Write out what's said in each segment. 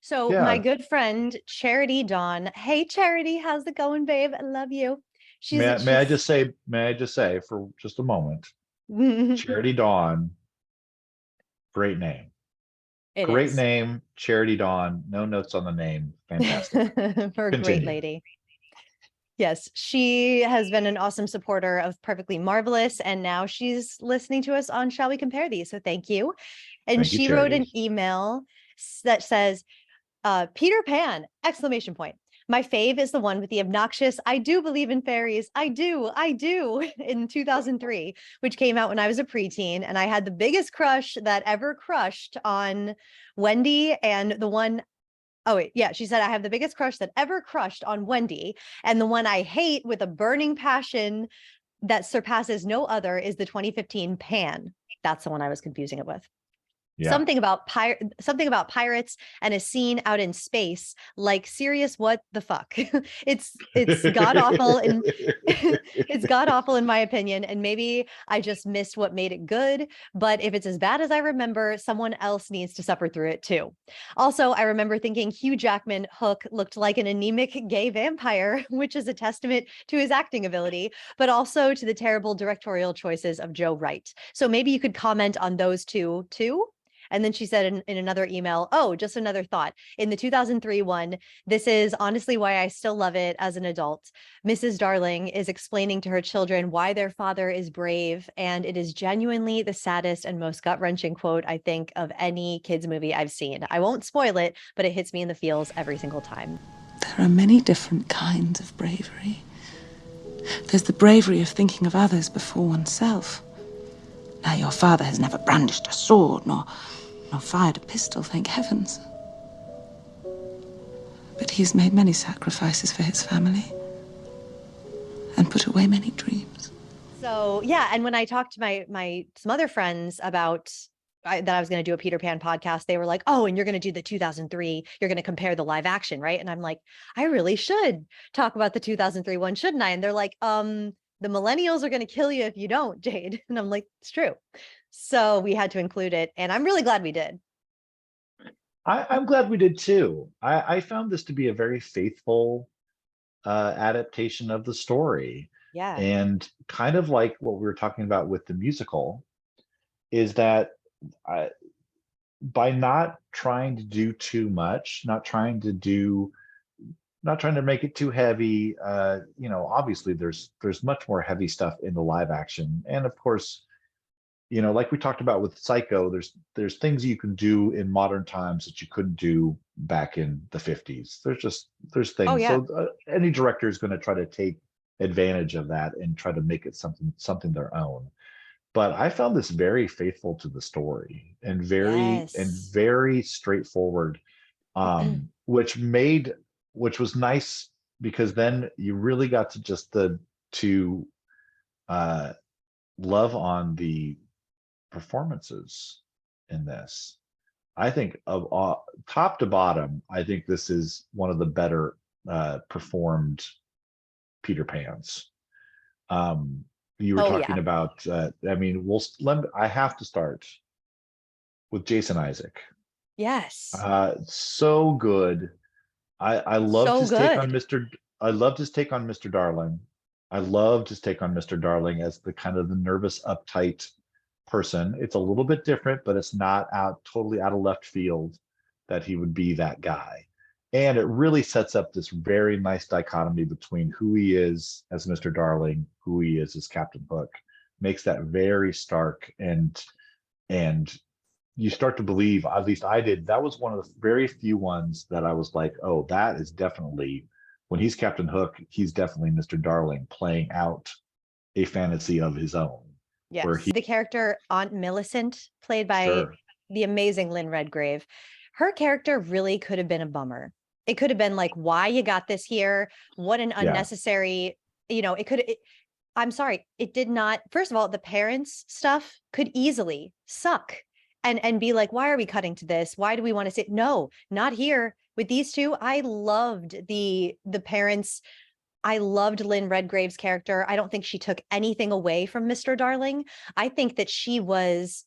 So my Yeah. good friend Charity Dawn. Hey Charity, how's it going, babe? I love you. May I She's just say, for just a moment, it Charity Dawn, great name. Great is. name, Charity Dawn. No notes on the name. Fantastic. For a great Continue. lady. Yes, she has been an awesome supporter of Perfectly Marvelous, and now she's listening to us on Shall We Compare These? So thank you. And Thank you, she wrote an Charity. email that says, Peter Pan, exclamation point. My fave is the one with the obnoxious, I do believe in fairies. I do, in 2003, which came out when I was a preteen. And I had the biggest crush that ever crushed on Wendy and the one, oh, wait, yeah, she said, I have the biggest crush that ever crushed on Wendy. And the one I hate with a burning passion that surpasses no other is the 2015 Pan. That's the one I was confusing it with. Yeah. Something about pirates and a scene out in space, like serious what the fuck. It's god awful and it's god awful in my opinion, and maybe I just missed what made it good, but if it's as bad as I remember, someone else needs to suffer through it too. Also, I remember thinking Hugh Jackman Hook looked like an anemic gay vampire, which is a testament to his acting ability, but also to the terrible directorial choices of Joe Wright. So maybe you could comment on those two too. And then she said in another email, oh, just another thought. In the 2003 one, this is honestly why I still love it as an adult. Mrs. Darling is explaining to her children why their father is brave. And it is genuinely the saddest and most gut wrenching quote, I think, of any kids' movie I've seen. I won't spoil it, but it hits me in the feels every single time. There are many different kinds of bravery. There's the bravery of thinking of others before oneself. Now, your father has never brandished a sword, nor fired a pistol, thank heavens. But he's made many sacrifices for his family and put away many dreams. So yeah, and when I talked to my some other friends about that I was going to do a Peter Pan podcast, they were like, "Oh, and you're going to do the 2003. You're going to compare the live action, right?" And I'm like, "I really should talk about the 2003 one, shouldn't I?" And they're like, the millennials are going to kill you if you don't, Jade." And I'm like, "It's true." So we had to include it, and I'm really glad we did. I'm glad we did too. I found this to be a very faithful adaptation of the story. Yeah. And kind of like what we were talking about with the musical, is that I, by not trying to do too much, not trying to make it too heavy. Obviously there's much more heavy stuff in the live action, and of course, like we talked about with Psycho, there's things you can do in modern times that you couldn't do back in the 50s. There's Oh things. yeah. So any director is going to try to take advantage of that and try to make it something their own. But I found this very faithful to the story and Yes. very straightforward, which was nice, because then you really got to just the to uh love on the performances in this. I think of top to bottom, I think this is one of the better performed Peter Pans. You were Oh talking yeah. about, I have to start with Jason Isaac. Yes. So good. I loved So his take on good. Mr. I loved his take on Mr. Darling. I loved his take on Mr. Darling as the kind of the nervous, uptight person. It's a little bit different, but it's not totally out of left field that he would be that guy. And it really sets up this very nice dichotomy between who he is as Mr. Darling, who he is as Captain Hook. Makes that very stark, and you start to believe, at least I did, that was one of the very few ones that I was like, oh, that is definitely, when he's Captain Hook, he's definitely Mr. Darling playing out a fantasy of his own, where Yes. he, The character Aunt Millicent, played by sure, the amazing Lynn Redgrave, her character really could have been a bummer. It could have been like, why you got this here? What an yeah, unnecessary, I'm sorry, it did not. First of all, the parents stuff could easily suck and be like, why are we cutting to this? Why do we want to say no, not here with these two? I loved the parents. I loved Lynn Redgrave's character. I don't think she took anything away from Mr. Darling. I think that she was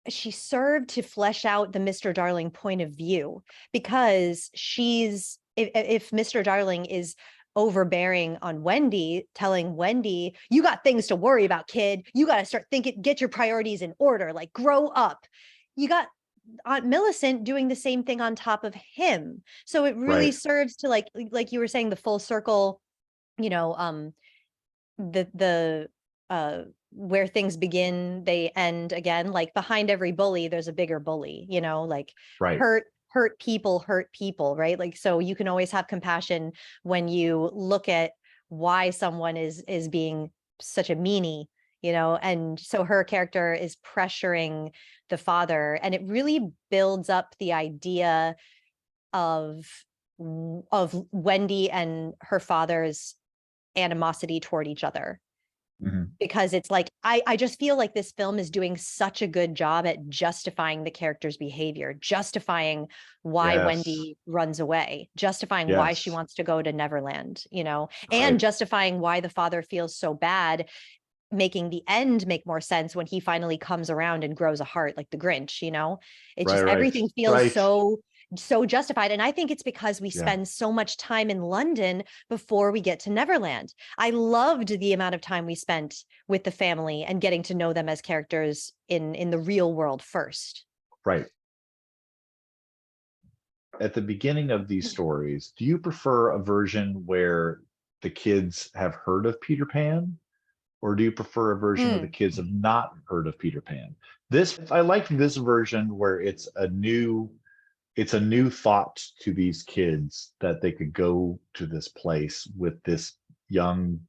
she served to flesh out the Mr. Darling point of view, because if Mr. Darling is overbearing on Wendy, telling Wendy, you got things to worry about, kid. You got to start thinking, get your priorities in order, like grow up. You got Aunt Millicent doing the same thing on top of him. So it really Right. serves to, like you were saying, the full circle, you know, the where things begin, they end again. Like behind every bully, there's a bigger bully, you know, like Right. hurt people, right? Like, so you can always have compassion when you look at why someone is being such a meanie, you know. And so her character is pressuring the father, and it really builds up the idea of Wendy and her father's animosity toward each other, Mhm. because it's like I just feel like this film is doing such a good job at justifying the character's behavior, justifying why Yes. Wendy runs away, justifying why she Yes. wants to go to Neverland, you know, and Right. justifying why the father feels so bad, making the end make more sense when he finally comes around and grows a heart like the Grinch, you know. It's Right. just Right. everything feels Right. so justified. And I think it's because we Yeah. spend so much time in London before we get to Neverland. I loved the amount of time we spent with the family and getting to know them as characters in the real world first. Right. At the beginning of these stories, do you prefer a version where the kids have heard of Peter Pan, or do you prefer a version where the Mm, kids have not heard of Peter Pan? I like this version where it's a new thought to these kids that they could go to this place with this young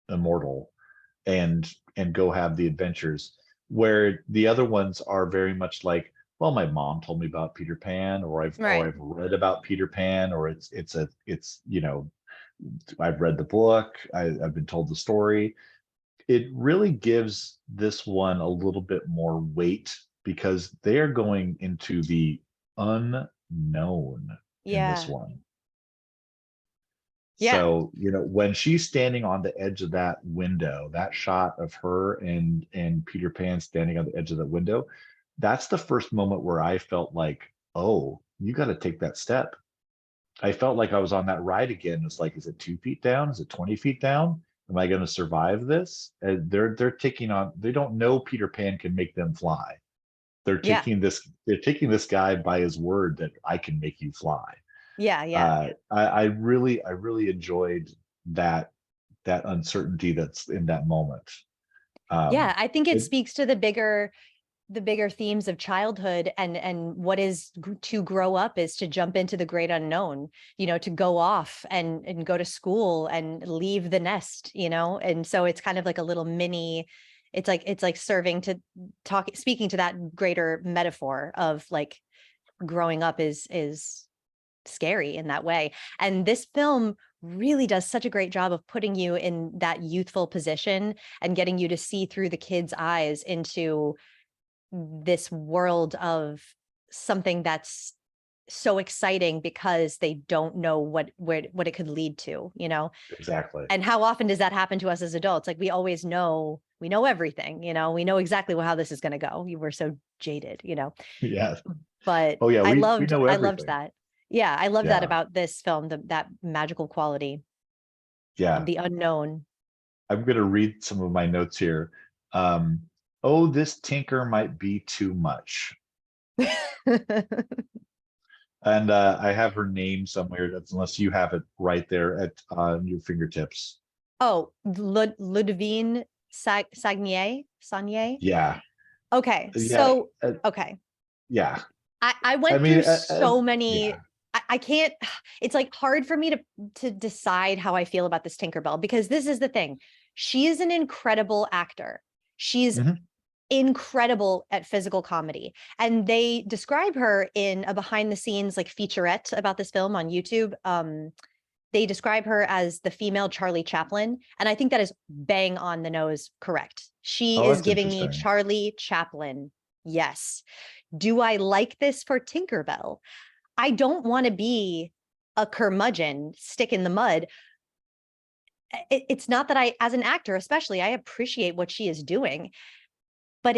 immortal and go have the adventures, where the other ones are very much like, well, my mom told me about Peter Pan, or right. I've read about Peter Pan, or it's I've read the book, I've been told the story. It really gives this one a little bit more weight because they are going into the unknown in this Yeah. one. Yeah. So, when she's standing on the edge of that window, that shot of her and Peter Pan standing on the edge of that window, that's the first moment where I felt like, oh, you got to take that step. I felt like I was on that ride again. It's like, is it 2 feet down? Is it 20 feet down? Am I going to survive this? They're taking on. They don't know Peter Pan can make them fly. They're Yeah. taking this. They're taking this guy by his word that I can make you fly. Yeah. Yeah. I really enjoyed that uncertainty that's in that moment. Um, Yeah. I think it it, speaks to the bigger themes of childhood, and what is to grow up is to jump into the great unknown, you know, to go off and go to school and leave the nest, you know. And so it's kind of like a little mini, it's like serving to speaking to that greater metaphor of like growing up is scary in that way. And this film really does such a great job of putting you in that youthful position and getting you to see through the kids' eyes into this world of something that's so exciting because they don't know what it could lead to, you know. exactly. And how often does that happen to us as adults? Like we know everything, you know, we know exactly how this is going to go. You were so jaded, you know. Yes. But Oh yeah, I we loved know I loved everything. that. Yeah, I love that Yeah. about this film, that magical quality of Yeah. the unknown. I'm gonna read some of my notes here. Um, oh, this tinker might be too much. And I have her name somewhere, that's unless you have it right there at your fingertips. Oh, Ludivine Sagnier. Yeah. Okay, Yeah. so okay. Yeah. I I went mean, through so many. yeah. I can't, it's like hard for me to decide how I feel about this Tinkerbell, because this is the thing. She is an incredible actor. She's Mhm. incredible at physical comedy. And they describe her in a behind the scenes like featurette about this film on YouTube. They describe her as the female Charlie Chaplin. And I think that is bang on the nose correct. She Oh, is that's giving me interesting. Charlie Chaplin. Yes. Do I like this for Tinkerbell? I don't want to be a curmudgeon, stick in the mud. It's not that I, as an actor, especially, I appreciate what she is doing, but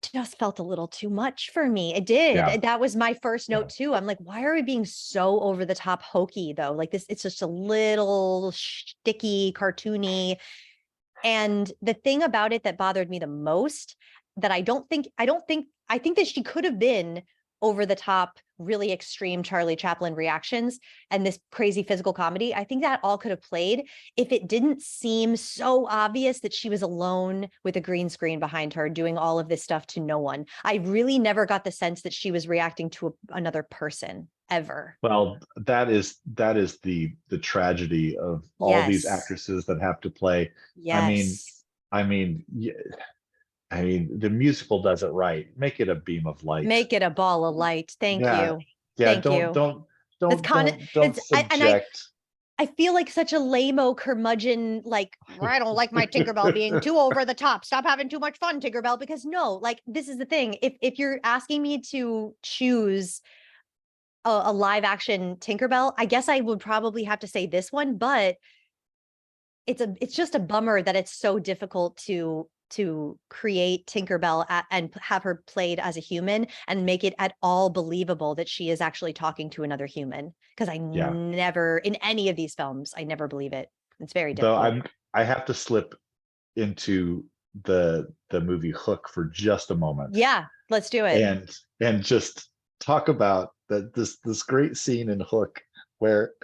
just felt a little too much for me. It did. Yeah, That was my first yeah. note too. I'm like, why are we being so over the top hokey though? Like this, it's just a little sticky, cartoony. And the thing about it that bothered me the most, that I think that she could have been over the top, really extreme Charlie Chaplin reactions and this crazy physical comedy. I think that all could have played if it didn't seem so obvious that she was alone with a green screen behind her doing all of this stuff to no one. I really never got the sense that she was reacting to another person ever. Well, that is the tragedy of all these Yes. actresses that have to play. I mean, Yes. I mean, the musical does it right. Make it a beam of light. Make it a ball of light. Thank Yeah, you. yeah. Thank Don't you. don't It's don't kind of don't don't it's and subject. I feel like such a lame-o curmudgeon, like, I don't like my Tinkerbell being too over the top. Stop having too much fun, Tinkerbell. Because no, like this is the thing. If you're asking me to choose a live action Tinkerbell, I guess I would probably have to say this one, but it's just a bummer that it's so difficult to create Tinkerbell and have her played as a human and make it at all believable that she is actually talking to another human. Because I Yeah. never, in any of these films, I never believe it. It's very Though difficult. I have to slip into the movie Hook for just a moment, Yeah, let's do it. and just talk about this great scene in Hook where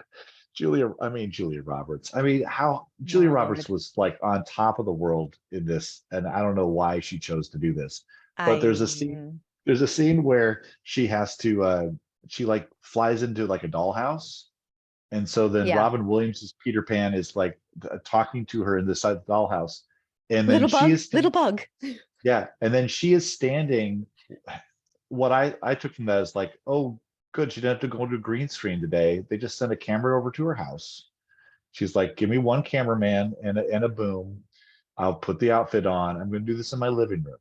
Julia Roberts. I mean, how Julia Roberts Lord, was like on top of the world in this, and I don't know why she chose to do this. But I there's a scene where she has to she like flies into like a dollhouse. And so then yeah, Robin Williams' Peter Pan is like talking to her in this side of the dollhouse. And then she is little bug. yeah, and then she is standing. What I took from that is like, oh, good, she didn't have to go to a green screen today. They just sent a camera over to her house. She's like, give me one cameraman and a boom. I'll put the outfit on. I'm going to do this in my living room,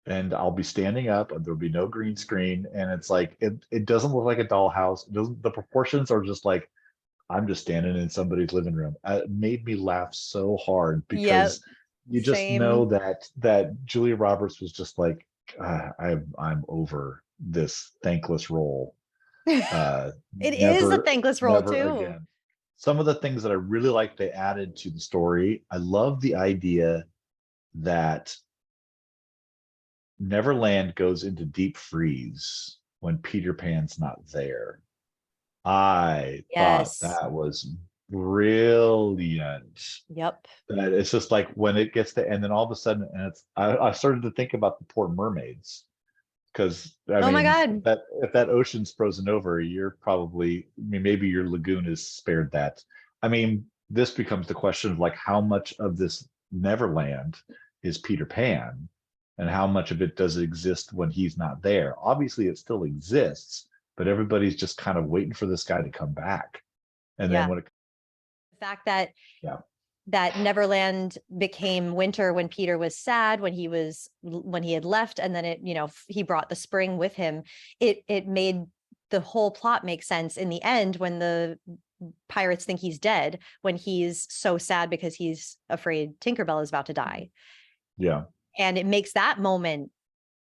and I'll be standing up, and there'll be no green screen. And it's like it doesn't look like a dollhouse. It doesn't. The proportions are just like I'm just standing in somebody's living room. It made me laugh so hard Yeah, because you just know same. that Julia Roberts was just like, I'm over this thankless role. It is a Never, thankless role never too. again. Some of the things that I really like they added to the story. I love the idea that Neverland goes into deep freeze when Peter Pan's not there. I thought Yes. that was brilliant. Yep. That it's just like when it gets to, and then all of a sudden, and I started to think about the poor mermaids because I Oh my mean, God. if that ocean's frozen over, you're probably, I mean, maybe your lagoon is spared that. I mean, this becomes the question of like how much of this Neverland is Peter Pan, and how much of it does exist when he's not there. Obviously, it still exists, but everybody's just kind of waiting for this guy to come back. And then Yeah. when it, The fact that yeah, Neverland became winter when Peter was sad, when he had left, and then he brought the spring with him. It made the whole plot make sense in the end when the pirates think he's dead, when he's so sad because he's afraid Tinkerbell is about to die. yeah. And it makes that moment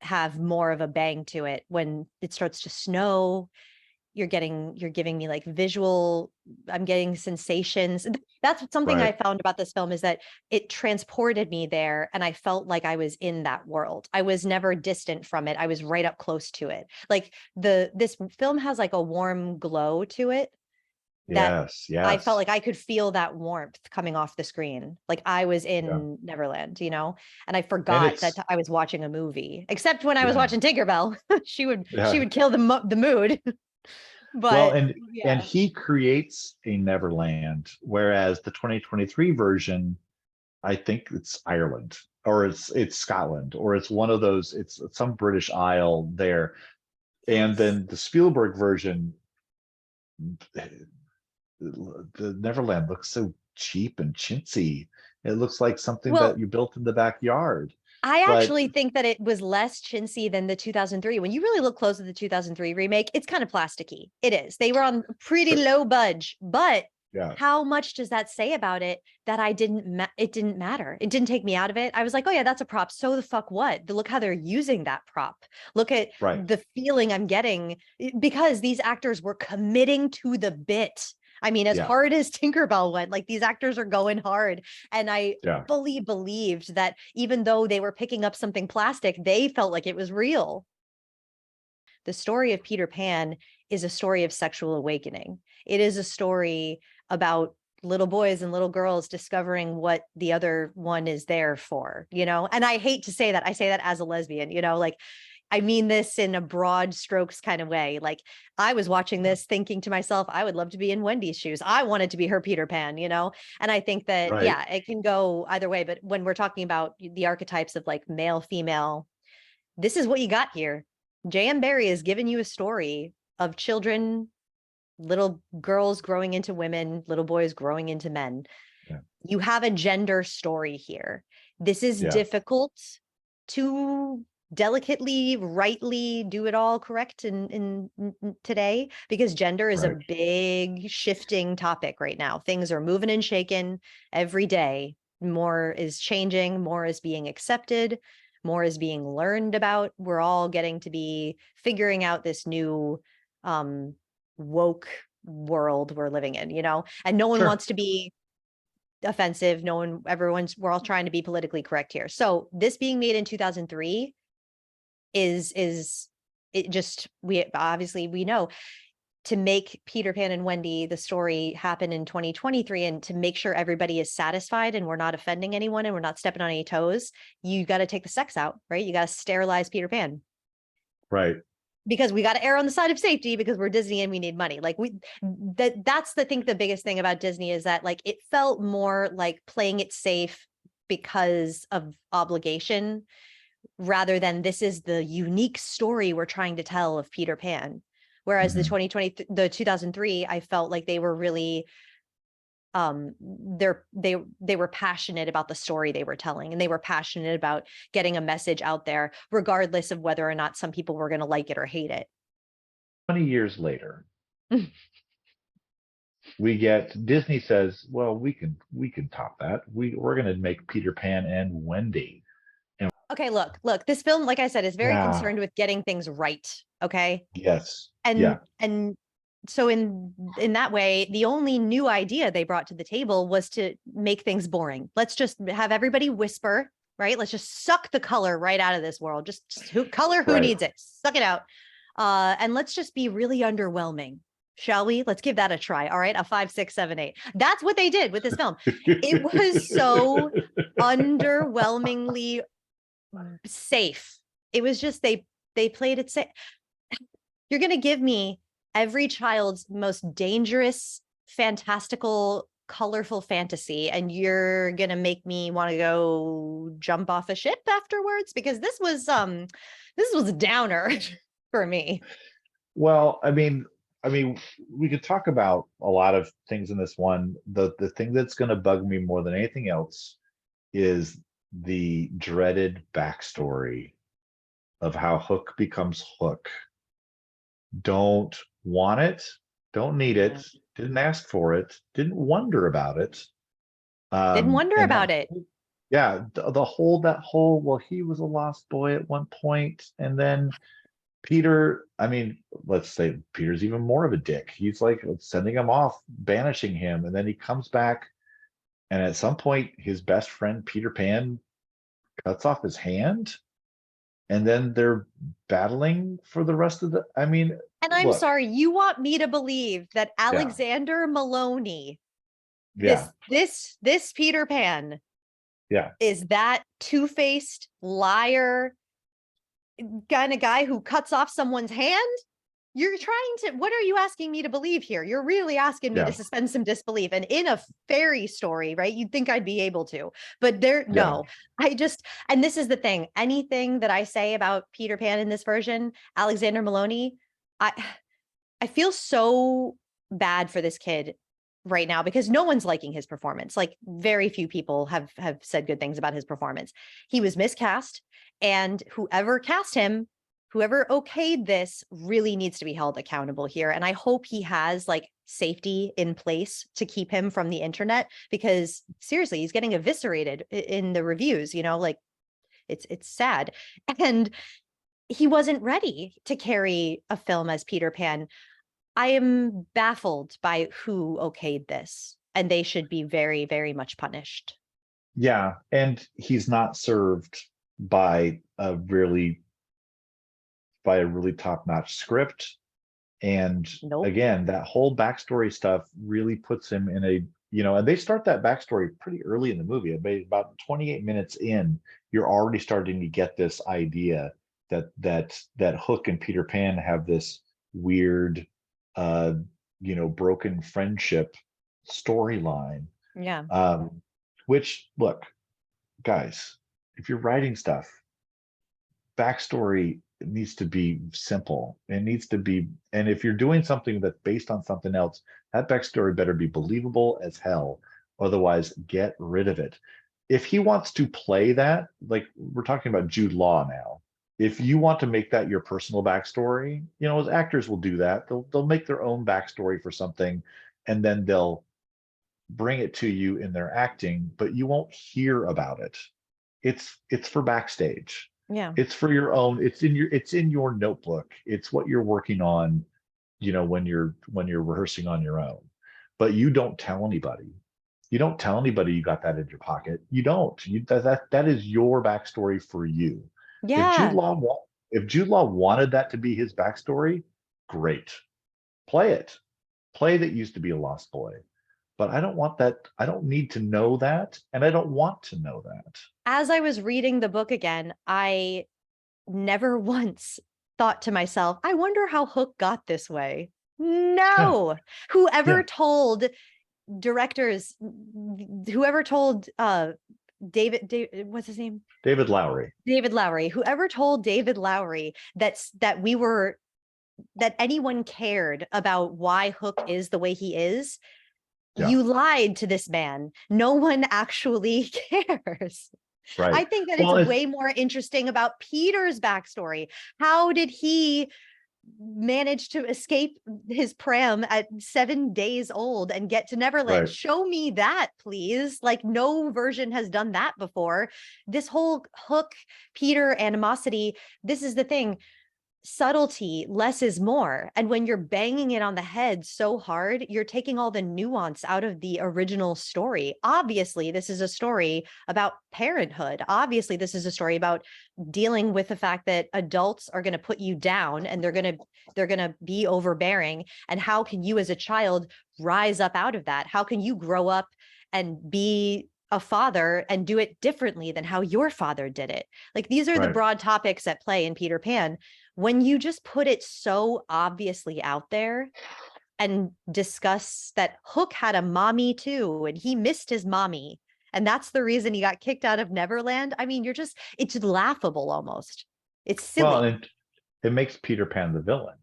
have more of a bang to it when it starts to snow. You're giving me like visual, I'm getting sensations. That's something I Right. found about this film, is that it transported me there and I felt like I was in that world. I was never distant from it. I was right up close to it. Like this film has like a warm glow to it that Yes, I felt yes. like I could feel that warmth coming off the screen. Like I was Yeah. in Neverland, and I And forgot that it's I was watching a movie, except when I was yeah, watching Tinkerbell. She yeah. would kill the mood. Well, But and yeah. he creates a Neverland, whereas the 2023 version, I think it's Ireland or it's Scotland or it's one of those, it's some British Isle there. And Yes. then the Spielberg version, the Neverland looks so cheap and chintzy. It looks like something that Well, you built in the backyard. I But actually think that it was less chintzy than the 2003. When you really look close at the 2003 remake, it's kind of plasticky. It is. They were on pretty so low budge, but Yeah. how much does that say about it that it didn't matter. It didn't take me out of it. I was like, oh yeah, that's a prop. So the fuck what? Look how they're using that prop. Look at Right. the feeling I'm getting because these actors were committing to the bit. I mean, as Yeah. hard as Tinkerbell went, like these actors are going hard. And I Yeah. fully believed that even though they were picking up something plastic, they felt like it was real. The story of Peter Pan is a story of sexual awakening. It is a story about little boys and little girls discovering what the other one is there for, you know? And I hate to say that. I say that as a lesbian, you know, like I mean this in a broad strokes kind of way. Like I was watching this thinking to myself, I would love to be in Wendy's shoes. I wanted to be her Peter Pan, you know? And I think that, Right. yeah, it can go either way. But when we're talking about the archetypes of like male, female, this is what you got here. J.M. Barrie has given you a story of children, little girls growing into women, little boys growing into men. Yeah. You have a gender story here. This is Yeah. difficult to delicately, rightly do it all correct in today because gender is a Right. big shifting topic right now. Things are moving and shaking every day. More is changing, more is being accepted, more is being learned about. We're all getting to be figuring out this new woke world we're living in, you know, and no one Sure. wants to be offensive. We're all trying to be politically correct here. So this being made in 2003 is it just, we obviously we know to make Peter Pan and Wendy, the story, happen in 2023 and to make sure everybody is satisfied and we're not offending anyone and we're not stepping on any toes, you got to take the sex out, right? You got to sterilize Peter Pan. Right. Because we got to err on the side of safety because we're Disney and we need money. Like that's the thing. The biggest thing about Disney is that like it felt more like playing it safe because of obligation rather than this is the unique story we're trying to tell of Peter Pan. Whereas the 2003, I felt like they were really they were passionate about the story they were telling and they were passionate about getting a message out there regardless of whether or not some people were going to like it or hate it. 20 years later, we get Disney says, well, we can top that. We're going to make Peter Pan and Wendy. Okay, look, this film, like I said, is very Yeah. concerned with getting things right. Okay. Yes. And Yeah. and so in that way, the only new idea they brought to the table was to make things boring. Let's just have everybody whisper, right? Let's just suck the color right out of this world. Just who Right. needs it? Suck it out. And let's just be really underwhelming. Shall we? Let's give that a try. All right. A 5, 6, 7, 8. That's what they did with this film. It was so underwhelmingly safe. It was just they played it safe. You're going to give me every child's most dangerous, fantastical, colorful fantasy, and you're going to make me want to go jump off a ship afterwards because this was a downer for me. Well, I mean, we could talk about a lot of things in this one. The thing that's going to bug me more than anything else is the dreaded backstory of how Hook becomes Hook. Don't want it, don't need it, didn't ask for it, didn't wonder about it. Didn't wonder about it. Yeah, the whole well, he was a lost boy at one point, and then Peter, I mean, let's say Peter's even more of a dick. He's like sending him off, banishing him, and then he comes back, and at some point, his best friend Peter Pan cuts off his hand, and then they're battling for the rest of the. I mean, and I'm look, sorry, you want me to believe that Alexander Maloney, this Peter Pan, is that two-faced liar kind of guy who cuts off someone's hand? You're trying to, what are you asking me to believe here? You're really asking me to suspend some disbelief. And in a fairy story, right? You'd think I'd be able to, but no, and this is the thing, anything that I say about Peter Pan in this version, Alexander Maloney, I feel so bad for this kid right now because no one's liking his performance. Like very few people have said good things about his performance. He was miscast, and whoever cast him whoever okayed this really needs to be held accountable here. And I hope he has like safety in place to keep him from the internet, because seriously, he's getting eviscerated in the reviews, you know, like it's sad. And he wasn't ready to carry a film as Peter Pan. I am baffled by who okayed this, and they should be very, very much punished. Yeah, and he's not served by a really top-notch script. And Nope. again, that whole backstory stuff really puts him in a, and they start that backstory pretty early in the movie. About 28 minutes in, you're already starting to get this idea that Hook and Peter Pan have this weird, broken friendship storyline. Yeah. Which, look, guys, if you're writing stuff, backstory needs to be simple. It needs to be, and if you're doing something that's based on something else, that backstory better be believable as hell. Otherwise, get rid of it. If he wants to play that, like we're talking about Jude Law now, if you want to make that your personal backstory, as actors will do that. They'll make their own backstory for something, and then they'll bring it to you in their acting, but you won't hear about it. It's for backstage. Yeah. It's for your own, it's in your notebook. It's what you're working on, when you're rehearsing on your own. But you don't tell anybody. You don't tell anybody you got that in your pocket. You don't. That is your backstory for you. If Jude Yeah. Law wanted that to be his backstory, great. Play it. Play that used to be a lost boy. But I don't want that. I don't need to know that, and I don't want to know that. As I was reading the book again, I never once thought to myself, I wonder how Hook got this way. No. Yeah. Whoever told directors, whoever told David, what's his name? David Lowery. David Lowery. Whoever told David Lowery that anyone cared about why Hook is the way he is, you lied to this man. No one actually cares. Right. I think that it's way more interesting about Peter's backstory. How did he manage to escape his pram at 7 days old and get to Neverland? Right. Show me that, please. Like, no version has done that before. This whole Hook, Peter animosity, this is the thing. Subtlety, less is more. And when you're banging it on the head so hard, you're taking all the nuance out of the original story. Obviously, this is a story about parenthood. Obviously, this is a story about dealing with the fact that adults are going to put you down, and they're going to be overbearing. And how can you as a child rise up out of that? How can you grow up and be a father and do it differently than how your father did it? Like, these are the broad topics at play in Peter Pan. When you just put it so obviously out there and discuss that Hook had a mommy too, and he missed his mommy, and that's the reason he got kicked out of Neverland. I mean, it's laughable almost. It's silly. Well, and it makes Peter Pan the villain.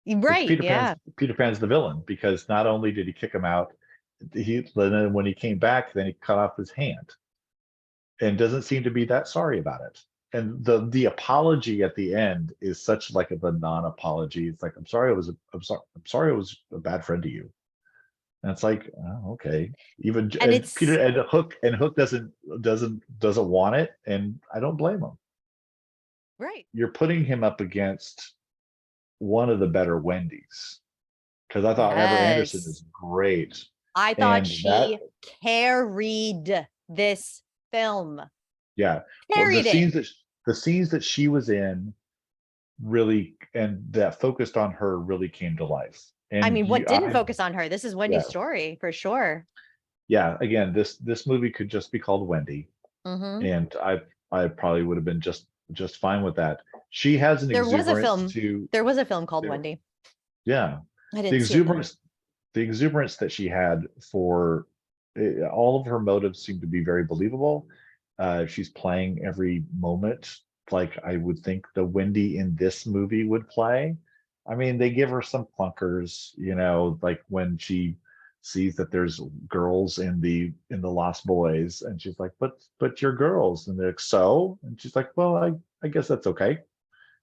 Right. Peter Pan's the villain, because not only did he kick him out, then when he came back, then he cut off his hand and doesn't seem to be that sorry about it. And the apology at the end is such like a non-apology. It's like, I'm sorry I was a bad friend to you. And it's like, oh, okay. Even and Peter and Hook doesn't want it, and I don't blame him. Right. You're putting him up against one of the better Wendy's, because I thought Ever Anderson is great. I thought she carried this film. Yeah. Carried it. The scenes that she was in really, and that focused on her, really came to life. And I mean, what didn't focus on her? This is Wendy's story for sure. Yeah. Again, this movie could just be called Wendy. Mm-hmm. And I probably would have been just fine with that. She has an exuberance to. There was a film called Wendy. Yeah. I didn't see it. The exuberance that she had for all of her motives seem to be very believable. She's playing every moment like I would think the Wendy in this movie would play. I mean, they give her some clunkers, like when she sees that there's girls in the Lost Boys, and she's like, but you're girls, and they're like, so, and she's like, well, I guess that's okay.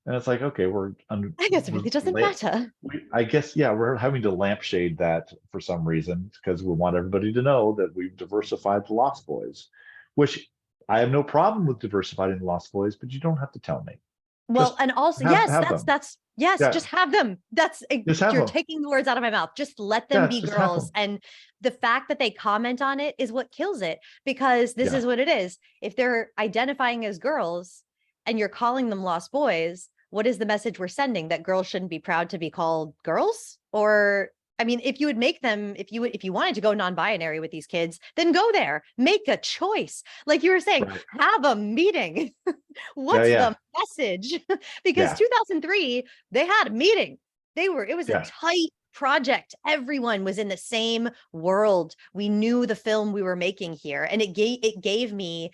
And it's like, okay, I guess it really doesn't matter. I guess, yeah, we're having to lampshade that for some reason because we want everybody to know that we've diversified the Lost Boys, which I have no problem with diversifying the Lost Boys, but you don't have to tell me. Well, Just and also, have yes, them. yes, Yeah, just have them. just have You're them. taking the words out of my mouth. Just let them Yeah, be just have girls. them. And the fact that they comment on it is what kills it, because this Yeah, is what it is. If they're identifying as girls and you're calling them Lost Boys, what is the message we're sending? That girls shouldn't be proud to be called girls? Or I mean, if you would make them, if you wanted to go non-binary with these kids, then go there, make a choice. Like you were saying, right. have a meeting. Yeah, What's yeah, the message? Because yeah, 2003, they had a meeting. It was a yeah, tight project. Everyone was in the same world. We knew the film we were making here. And it gave me,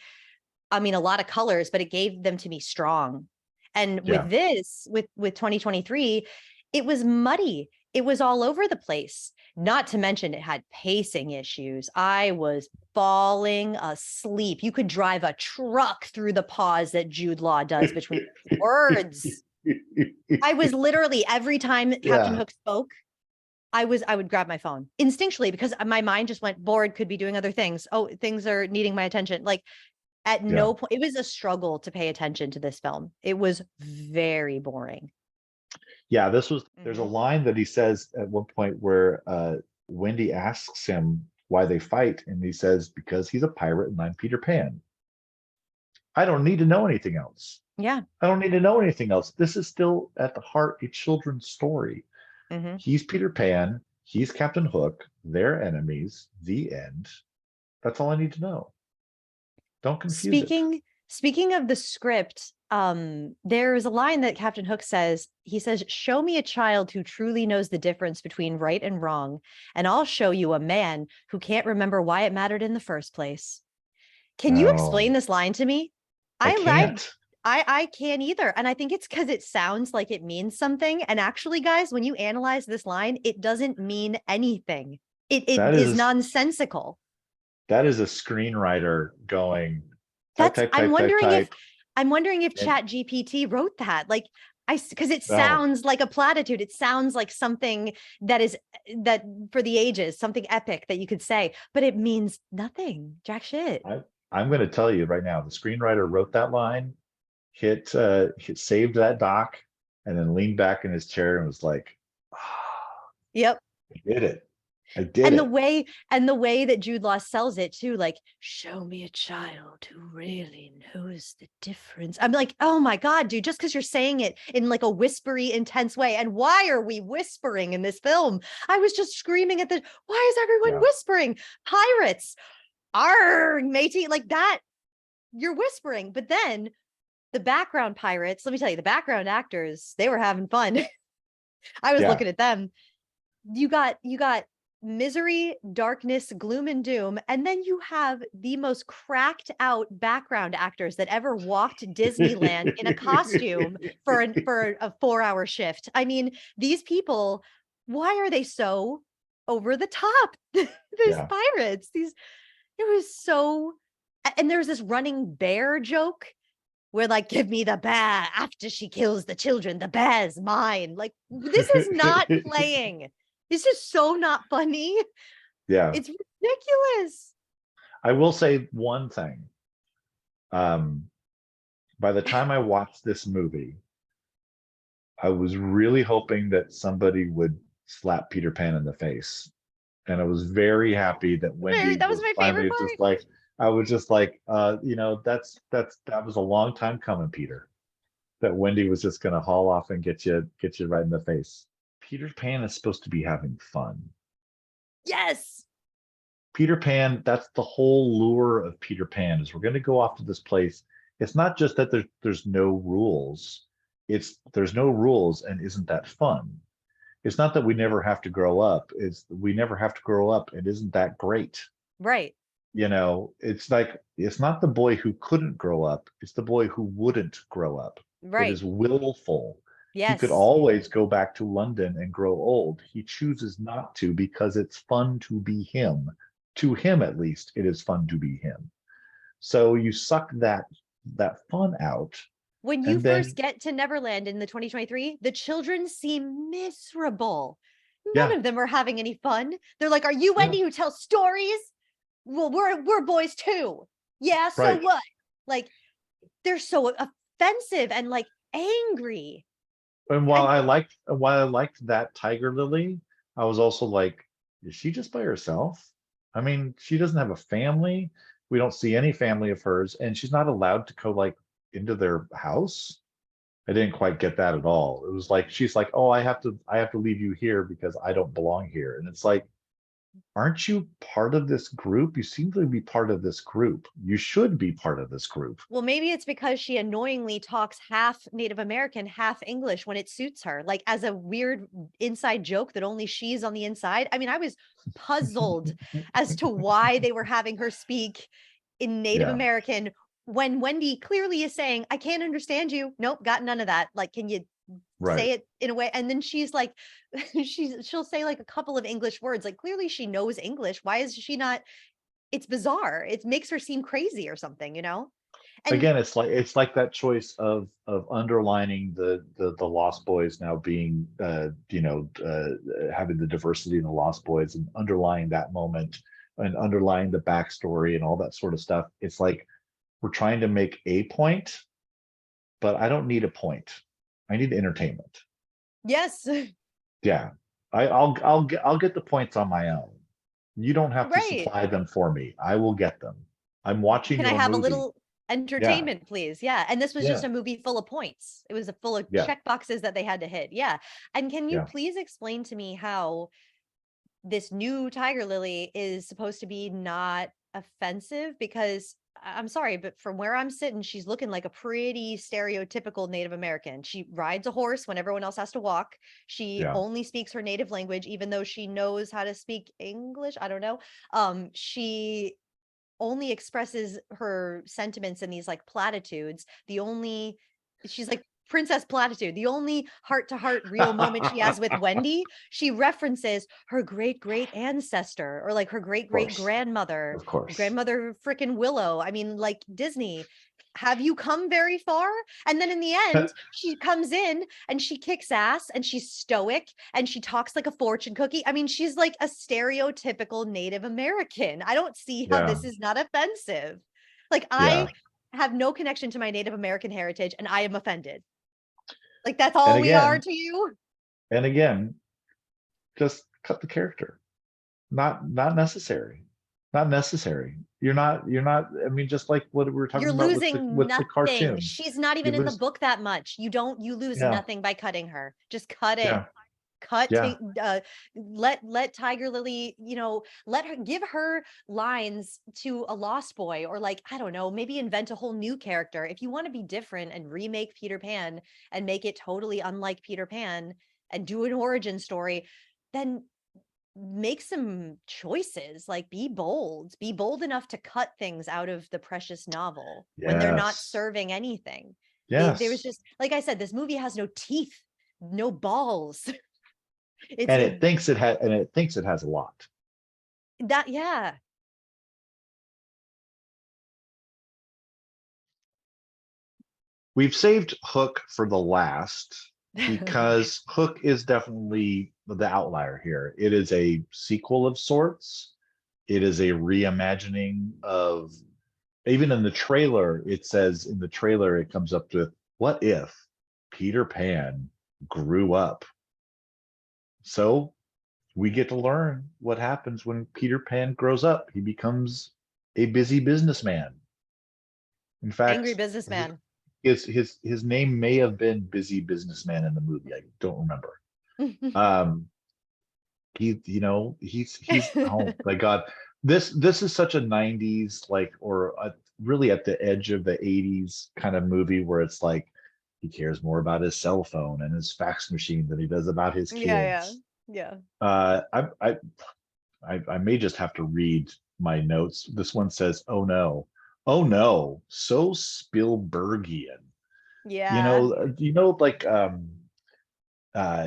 I mean, a lot of colors, but it gave them to me strong. And yeah. with this, with 2023, it was muddy. It was all over the place. Not to mention it had pacing issues. I was falling asleep. You could drive a truck through the pause that Jude Law does between words. I was literally, every time Captain Yeah, Hook spoke, I would grab my phone instinctually because my mind just went bored, could be doing other things. Oh, things are needing my attention. Like at yeah. no point, it was a struggle to pay attention to this film. It was very boring. Yeah, there's a Mhm. line that he says at one point where Wendy asks him why they fight, and he says, because he's a pirate and I'm Peter Pan. I don't need to know anything else. Yeah. I don't need to know anything else. This is still at the heart a children's story. Mhm. He's Peter Pan, he's Captain Hook, they're enemies, the end. That's all I need to know. Don't confuse it. Speaking of the script, there's a line that Captain Hook says. He says, "Show me a child who truly knows the difference between right and wrong, and I'll show you a man who can't remember why it mattered in the first place." Can you explain Oh, this line to me? I I like can't. I can't either. And I think it's because it sounds like it means something. And actually, guys, when you analyze this line, it doesn't mean anything. It That is is nonsensical. that is a screenwriter going type, type, type, type, type. I'm wondering if And Chat GPT wrote that. Like because it no, sounds like a platitude. It sounds like something that for the ages, something epic that you could say, but it means nothing. Jack shit. I'm going to tell you right now, the screenwriter wrote that line, hit saved that doc, and then leaned back in his chair and was like, "Ah, Yep. I did it. I did And it." the way that Jude Law sells it too, like, show me a child who really knows the difference. I'm like, oh my God, dude, just because you're saying it in like a whispery, intense way. And why are we whispering in this film? I was just screaming at why is everyone Yeah, whispering? Pirates, arg, matey, like that, you're whispering. But then the background pirates, let me tell you, the background actors, they were having fun. I was yeah. looking at them. You got misery, darkness, gloom and doom, and then you have the most cracked out background actors that ever walked Disneyland in a costume for a 4-hour shift. I mean, these people, why are they so over the top? These Yeah. pirates, these it was so and there's this running bear joke where like give me the bear after she kills the children, the bear's mine. Like this is not playing. This is so not funny. Yeah. It's ridiculous. I will say one thing. Um, by the time I watched this movie, I was really hoping that somebody would slap Peter Pan in the face. And I was very happy that Wendy That was was my favorite finally just part. like, I was just like, that was a long time coming, Peter. That Wendy was just gonna haul off and get you right in the face. Peter Pan is supposed to be having fun. Yes. Peter Pan, that's the whole lure of Peter Pan is we're going to go off to this place. It's not just that there's no rules. It's there's no rules and isn't that fun? It's not that we never have to grow up. It's we never have to grow up and isn't that great? Right. It's like it's not the boy who couldn't grow up, it's the boy who wouldn't grow up. It Right. is willful. He could Yes. always go back to London and grow old. He chooses not to because it's fun to be him. To him, at least, it is fun to be him. So you suck that fun out, When you and first then get to Neverland in the 2023, the children seem miserable. None yeah, of them are having any fun. They're like, "Are you yeah, Wendy who tells stories? Well, we're boys too. Yeah, so right. what?" Like, they're so offensive and like angry. And And while I liked that Tiger Lily, I was also like, is she just by herself? I mean, she doesn't have a family. We don't see any family of hers, and she's not allowed to go like into their house. I didn't quite get that at all. It was like she's like, "Oh, I have to leave you here because I don't belong here." And it's like, aren't you part of this group? You seem to be part of this group. You should be part of this group. well, maybe it's because she annoyingly talks half Native American, half English when it suits her, like as a weird inside joke that only she's on the inside. I mean, I was puzzled as to why they were having her speak in Native Yeah, American when Wendy clearly is saying, "I can't understand you." Nope, got none of that. Like, can you right. say it in a way? And then she's like, she'll say like a couple of English words. Like, clearly she knows English. Why is she not? It's bizarre. It makes her seem crazy or something, you know? And Again, it's like that choice of underlining the Lost Boys now being having the diversity in the Lost Boys and underlying that moment and underlying the backstory and all that sort of stuff. It's like we're trying to make a point, but I don't need a point. I need entertainment. yes, Yeah. I'll get the points on my own. You don't have to right. supply them for me. I will get them. I'm watching Can I your have a movie. little Yeah. entertainment, please? Yeah. And this was just Yeah. a movie full of points. It was a full of Yeah. check boxes that they had to hit. Yeah. And can you Yeah. please explain to me how this new Tiger Lily is supposed to be not offensive? Because I'm sorry, but from where I'm sitting, she's looking like a pretty stereotypical Native American. She rides a horse when everyone else has to walk. She Yeah. only speaks her native language, even though she knows how to speak English. I don't know. She only expresses her sentiments in these like platitudes. She's like Princess Platitude. The only heart to heart real moment she has with Wendy, she references her great great ancestor or like her great Of great course. grandmother, Of course. grandmother freaking Willow. I mean, like Disney. Have you come very far? And then in the end, she comes in and she kicks ass and she's stoic and she talks like a fortune cookie. I mean, she's like a stereotypical Native American. I don't see how Yeah. this is not offensive. Like, Yeah. I have no connection to my Native American heritage and I am offended. Like, that's And all we are again, to you? and again, just cut the character. Not necessary. Not necessary. You're not, I mean, just like what we were talking You're about with the losing with the nothing. cartoon. She's not You even in the lose, book that much. You lose yeah, nothing by cutting her. Just cut it. yeah, Cut yeah. to let Tiger Lily, let her give her lines to a Lost Boy or like, I don't know, maybe invent a whole new character. If you want to be different and remake Peter Pan and make it totally unlike Peter Pan and do an origin story, then make some choices. Like, be bold enough to cut things out of the precious novel when they're not Yes. serving anything. There was Yes. just, like I said, this movie has no teeth, no balls. It's And it it thinks it has a lot. that yeah. We've saved Hook for the last because Hook is definitely the outlier here. It is a sequel of sorts. It is a reimagining of, even in the trailer, it says in the trailer, it comes up with, what if Peter Pan grew up? So we get to learn what happens when Peter Pan grows up. He becomes a busy businessman. In Angry fact, businessman. his name may have been Busy Businessman in the movie. I don't remember. Um, he's oh my God. This is such a 90s like, or really at the edge of the 80s kind of movie where it's like he cares more about his cell phone and his fax machine than he does about his Yeah, yeah. kids. Yeah. Uh, I may just have to read my notes. This one says, oh no, so Spielbergian. Yeah. Like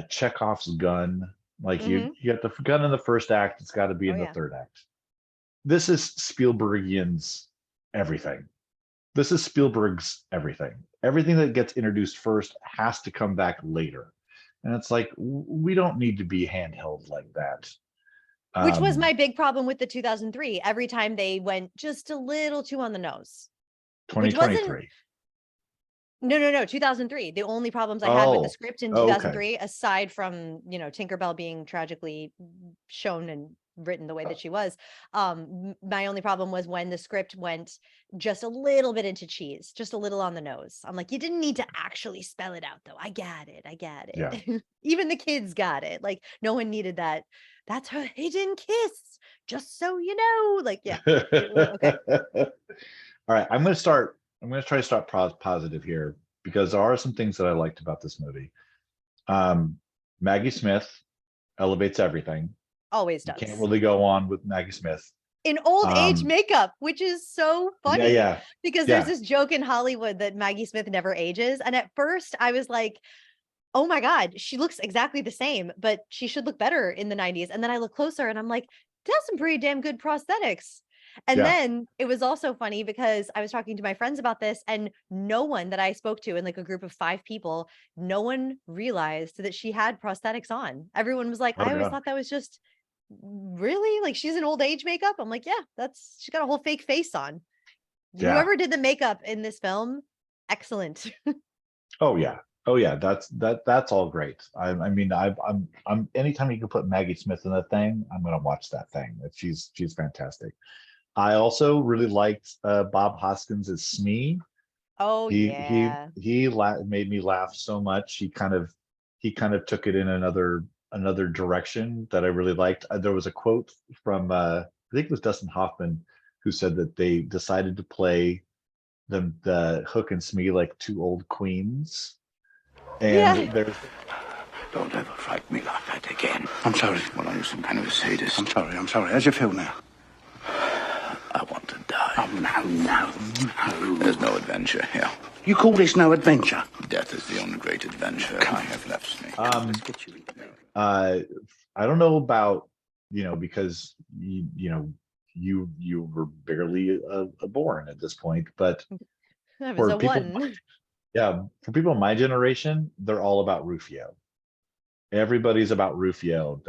Chekhov's gun. Like Mhm. you got the gun in the first act, it's got to be Oh in the yeah. third act. This is Spielbergian's everything. This is Spielberg's everything. Everything that gets introduced first has to come back later. And it's like, we don't need to be handheld like that. Which was my big problem with the 2003. Every time they went just a little too on the nose, which wasn't 2023. no, 2003. The only problems I had with the Oh, script in okay. 2003, aside from, Tinkerbell being tragically shown and written the way that she was, my only problem was when the script went just a little bit into cheese, just a little on the nose. I'm like, you didn't need to actually spell it out though. I get it. I get Yeah. it. Even the kids got it. Like no one needed that. That's her hidden kiss. Just so you know. Like, yeah. Okay. All right, I'm going to try to start positive here because there are some things that I liked about this movie. Um, Maggie Smith elevates everything. Always You can't does. really go on with Maggie Smith. In old age Um, makeup, which is so yeah, funny yeah, because there's yeah, this joke in Hollywood that Maggie Smith never ages. And at first I was like, oh my God, she looks exactly the same, but she should look better in the 90s. And then I look closer and I'm like, that's some pretty damn good prosthetics. And yeah. then it was also funny because I was talking to my friends about this, and no one that I spoke to in like a group of 5 people, no one realized that she had prosthetics on. Everyone was like, Oh I always yeah, thought that was just really like she's in old age makeup. I'm like, yeah, she's got a whole fake face on. yeah. Whoever did the makeup in this film, excellent. Oh yeah. Oh yeah. That's all great. I mean, I'm anytime you can put Maggie Smith in a thing, I'm gonna watch that thing. She's fantastic. I also really liked Bob Hoskins as Smee. Oh yeah. Made me laugh so much. He kind of took it in another direction that I really liked. There was a quote from I think it was Dustin Hoffman who said that they decided to play the Hook and Smee like two old queens. And Yeah. there's Don't ever frighten me like that again. I'm sorry. Well, are you some kind of a sadist? I'm sorry. How's you feel now? I want to die. Oh, no. There's no adventure here. You call this no adventure? Death is the only great adventure I have left me. I don't know about, because you were barely born at this point, but That was for a people, one. yeah, for people in my generation, they're all about Rufio. Everybody's about Rufio.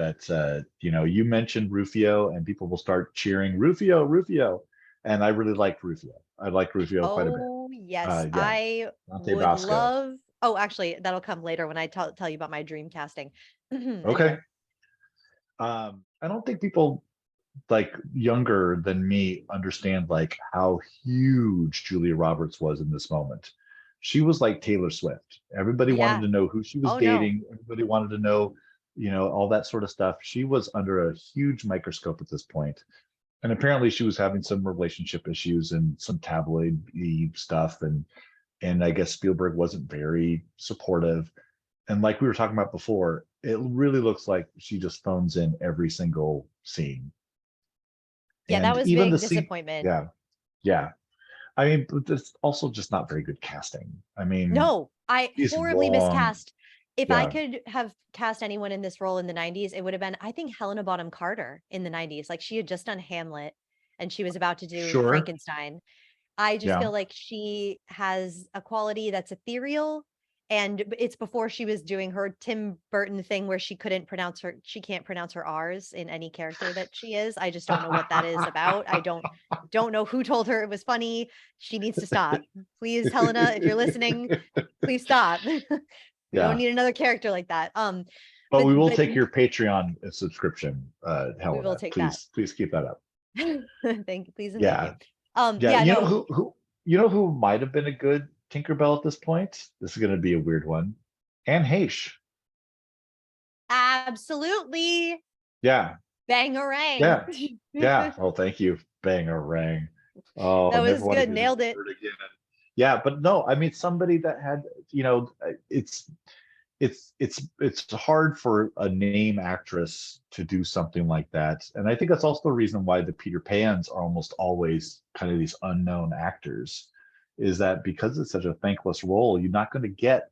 You mentioned Rufio and people will start cheering Rufio, Rufio. And I really liked Rufio. I liked Rufio quite a bit. Oh yes. Yeah, I Dante would Basco. love. Oh, actually, that'll come later when I tell you about my dream casting. Okay. Anyway. I don't think people like younger than me understand like how huge Julia Roberts was in this moment. She was like Taylor Swift. Everybody wanted Yeah. to know who she was Oh no. dating. Everybody wanted to know, all that sort of stuff. She was under a huge microscope at this point. And apparently she was having some relationship issues and some tabloid stuff. And I guess Spielberg wasn't very supportive. And like we were talking about before, it really looks like she just phones in every single scene. Yeah, that And was even the big scene, disappointment. yeah, yeah. I mean, but it's also just not very good casting. I mean, No, I he's horribly long. miscast. If I Yeah, could have cast anyone in this role in the 90s, it would have been, I think, Helena Bonham Carter in the 90s. Like she had just done Hamlet and she was about to do sure. Frankenstein. I just Yeah. feel like she has a quality that's ethereal. And it's before she was doing her Tim Burton thing where she can't pronounce her R's in any character that she is. I just don't know what that is about. I don't know who told her it was funny. She needs to stop. Please, Helena, if you're listening, please stop. We don't Yeah. need another character like that. But we will But take your Patreon subscription, we will Helena. take that. Please keep that up. Thank you, please and thank you. Yeah. Yeah. Yeah, no, You know who might have been a good Tinkerbell at this point? This is gonna be a weird one. Anne Heche. absolutely. Yeah. Bangarang. Yeah. Yeah. Oh, thank you. Bangarang. Oh, That never was want to good. hear the Nailed it. word again. Yeah, but no, I mean somebody that had, it's hard for a name actress to do something like that. And I think that's also the reason why the Peter Pans are almost always kind of these unknown actors, is that because it's such a thankless role, you're not going to get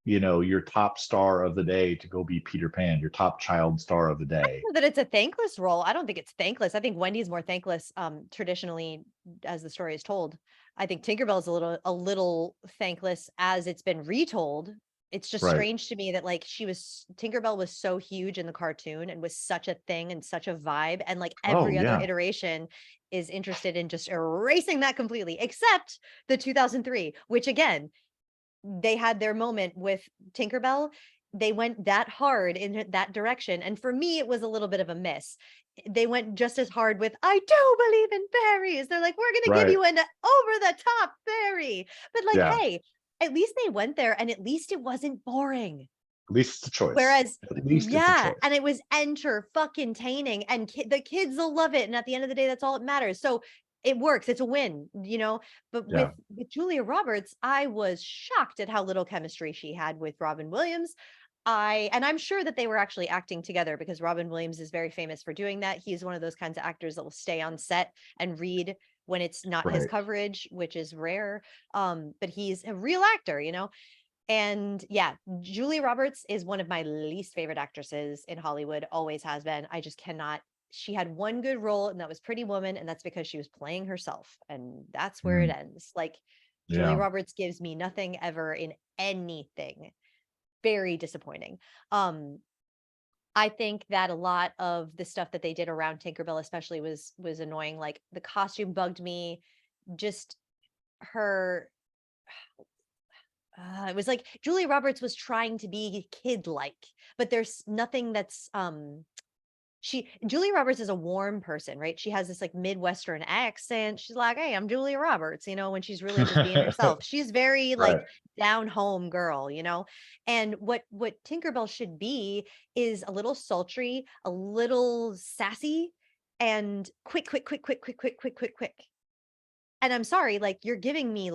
your top star of the day to go be Peter Pan, your top child star of the day. That it's a thankless role. I don't think it's thankless. I think Wendy's more thankless, traditionally, as the story is told. I think Tinkerbell's a little thankless as it's been retold. It's just Right. strange to me that like Tinkerbell was so huge in the cartoon and was such a thing and such a vibe, and like Oh every other yeah. iteration is interested in just erasing that completely, except the 2003, which again, they had their moment with Tinkerbell. They went that hard in that direction. And for me, it was a little bit of a miss. They went just as hard with, I do believe in fairies. They're like, we're going to give Right. you an over the top fairy. But like, Yeah. hey, at least they went there and at least it wasn't boring. At least it's a choice. Whereas, At least it's a yeah, choice. and it was enter fucking taining, and the kids will love it. And at the end of the day, that's all that matters. So it works. It's a win, But Yeah. with Julia Roberts, I was shocked at how little chemistry she had with Robin Williams. And I'm sure that they were actually acting together because Robin Williams is very famous for doing that. He's one of those kinds of actors that will stay on set and read when it's not his Right. coverage, which is rare. But he's a real actor. And yeah, Julia Roberts is one of my least favorite actresses in Hollywood, always has been. I just cannot. She had one good role, and that was Pretty Woman, and that's because she was playing herself. And that's where it Mm, ends. Like, Julia yeah. Roberts gives me nothing ever in anything. Very disappointing. I think that a lot of the stuff that they did around Tinkerbell especially was annoying. Like the costume bugged me. Just her it was like Julia Roberts was trying to be kid-like, but there's nothing that's Julia Roberts is a warm person, right? She has this like Midwestern accent. She's like, "Hey, I'm Julia Roberts," when she's really just being herself. She's very Right. like down home girl, And what Tinkerbell should be is a little sultry, a little sassy, and quick, quick, quick, quick, quick, quick, quick, quick, quick. And I'm sorry, like you're giving me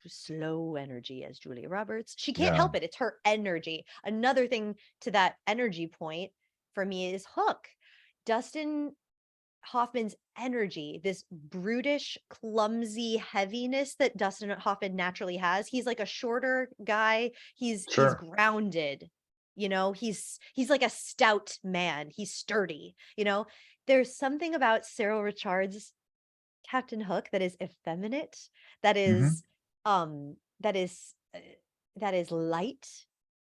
slow energy as Julia Roberts. She can't Yeah. help it. It's her energy. Another thing to that energy point for me is Hook. Dustin Hoffman's energy, this brutish, clumsy heaviness that Dustin Hoffman naturally has. He's like a shorter guy. He's Sure. grounded. He's like a stout man. He's sturdy. There's something about Cyril Richards' Captain Hook that is effeminate, that Hmm. is that is that is light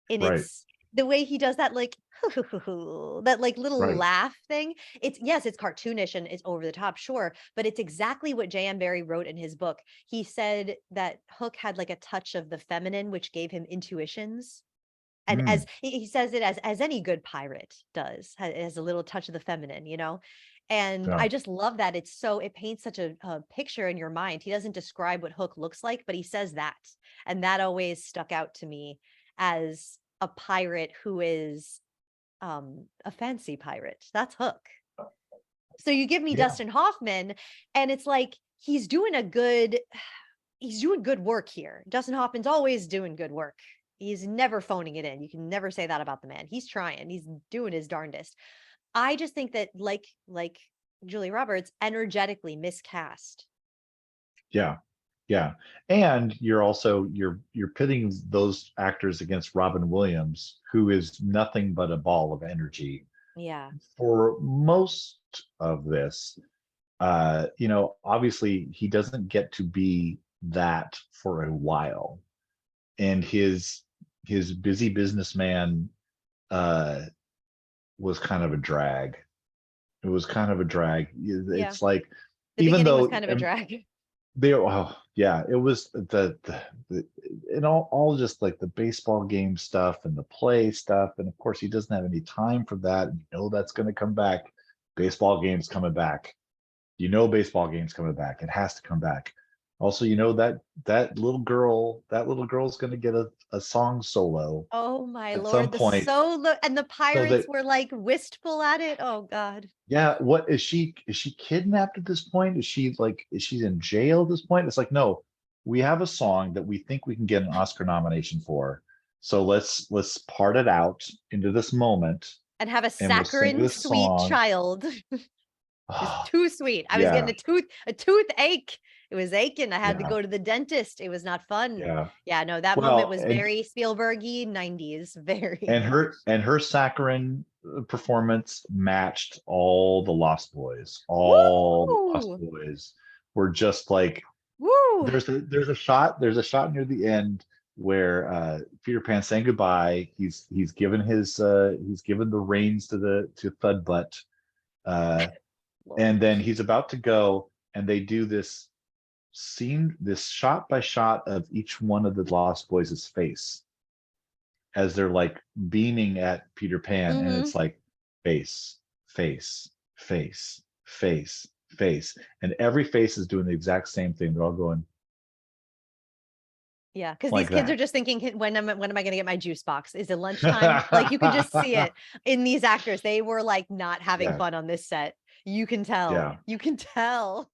in Right. its the way he does that like that like little Right. laugh thing. It's yes, it's cartoonish and it's over the top, sure, but it's exactly what J.M. Barrie wrote in his book. He said that Hook had like a touch of the feminine, which gave him intuitions. And Mm, as he says it as any good pirate does, has a little touch of the feminine, And yeah. I just love that it paints such a picture in your mind. He doesn't describe what Hook looks like, but he says that. And that always stuck out to me as a pirate who is a fancy pirate. That's Hook. So you give me Yeah. Dustin Hoffman, and it's like he's doing good work here. Dustin Hoffman's always doing good work. He's never phoning it in. You can never say that about the man. He's trying. He's doing his darndest. I just think that like Julia Roberts energetically miscast. Yeah. Yeah. And you're pitting those actors against Robin Williams, who is nothing but a ball of energy Yeah. for most of this. Obviously he doesn't get to be that for a while. And his busy businessman was kind of a drag. It was kind of a drag. Yeah. It's like, The even beginning was though kind of a drag. yeah, it was the and all just like the baseball game stuff and the play stuff, and of course he doesn't have any time for that, and that's going to come back. Baseball game's coming back. Baseball game's coming back. It has to come back. Also, that little girl's going to get a song solo Oh my at some Lord. The point. solo and the So pirates that, were like wistful at it. Oh God. yeah, what is she? Is she kidnapped at this point? Is she in jail at this point? It's like, no, we have a song that we think we can get an Oscar nomination for. So let's part it out into this moment, And have a and we'll sing saccharine this sweet song. child. It's too sweet. I was getting Yeah, a toothache It was aching. I had to Yeah. go to the dentist. It was not fun. Yeah. Yeah, no, that moment Well, was very Spielbergy 90s. Very. and her saccharine performance matched all the Lost Boys. All the Lost Woo! Boys were just like, Woo! there's a shot near the end where Peter Pan saying goodbye. He's given the reins to Thudbutt, uh, Lord. and then he's about to go, and they do this shot by shot of each one of the Lost Boys' face as they're like beaming at Peter Pan, and Mm-hmm. it's like face, face, face, face, face, and every face is doing the exact same thing. They're all going Yeah, because these like kids are that. just thinking, when am I going to get my juice box? Is it lunchtime? Like you could just see it in these actors. They were like not having Yeah, fun on this set. You can tell. yeah. You can tell.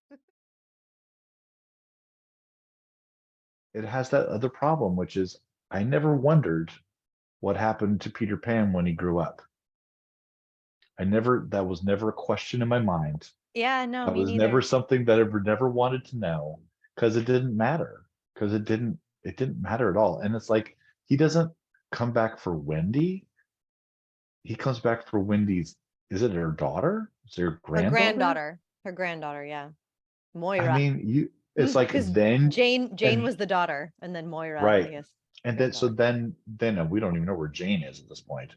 It has that other problem, which is I never wondered what happened to Peter Pan when he grew up. That was never a question in my mind. Yeah, no, That me was never neither. something that I never wanted to know, because it didn't matter. Because it didn't matter at all. And it's like he doesn't come back for Wendy. He comes back for Wendy's, is it her daughter? Is it her Her granddaughter? granddaughter. Her granddaughter, yeah. I Moira. mean, it's like Because then Jane and was the daughter, and then Moira, I right. guess, And then so granddaughter. then we don't even know where Jane is at this point.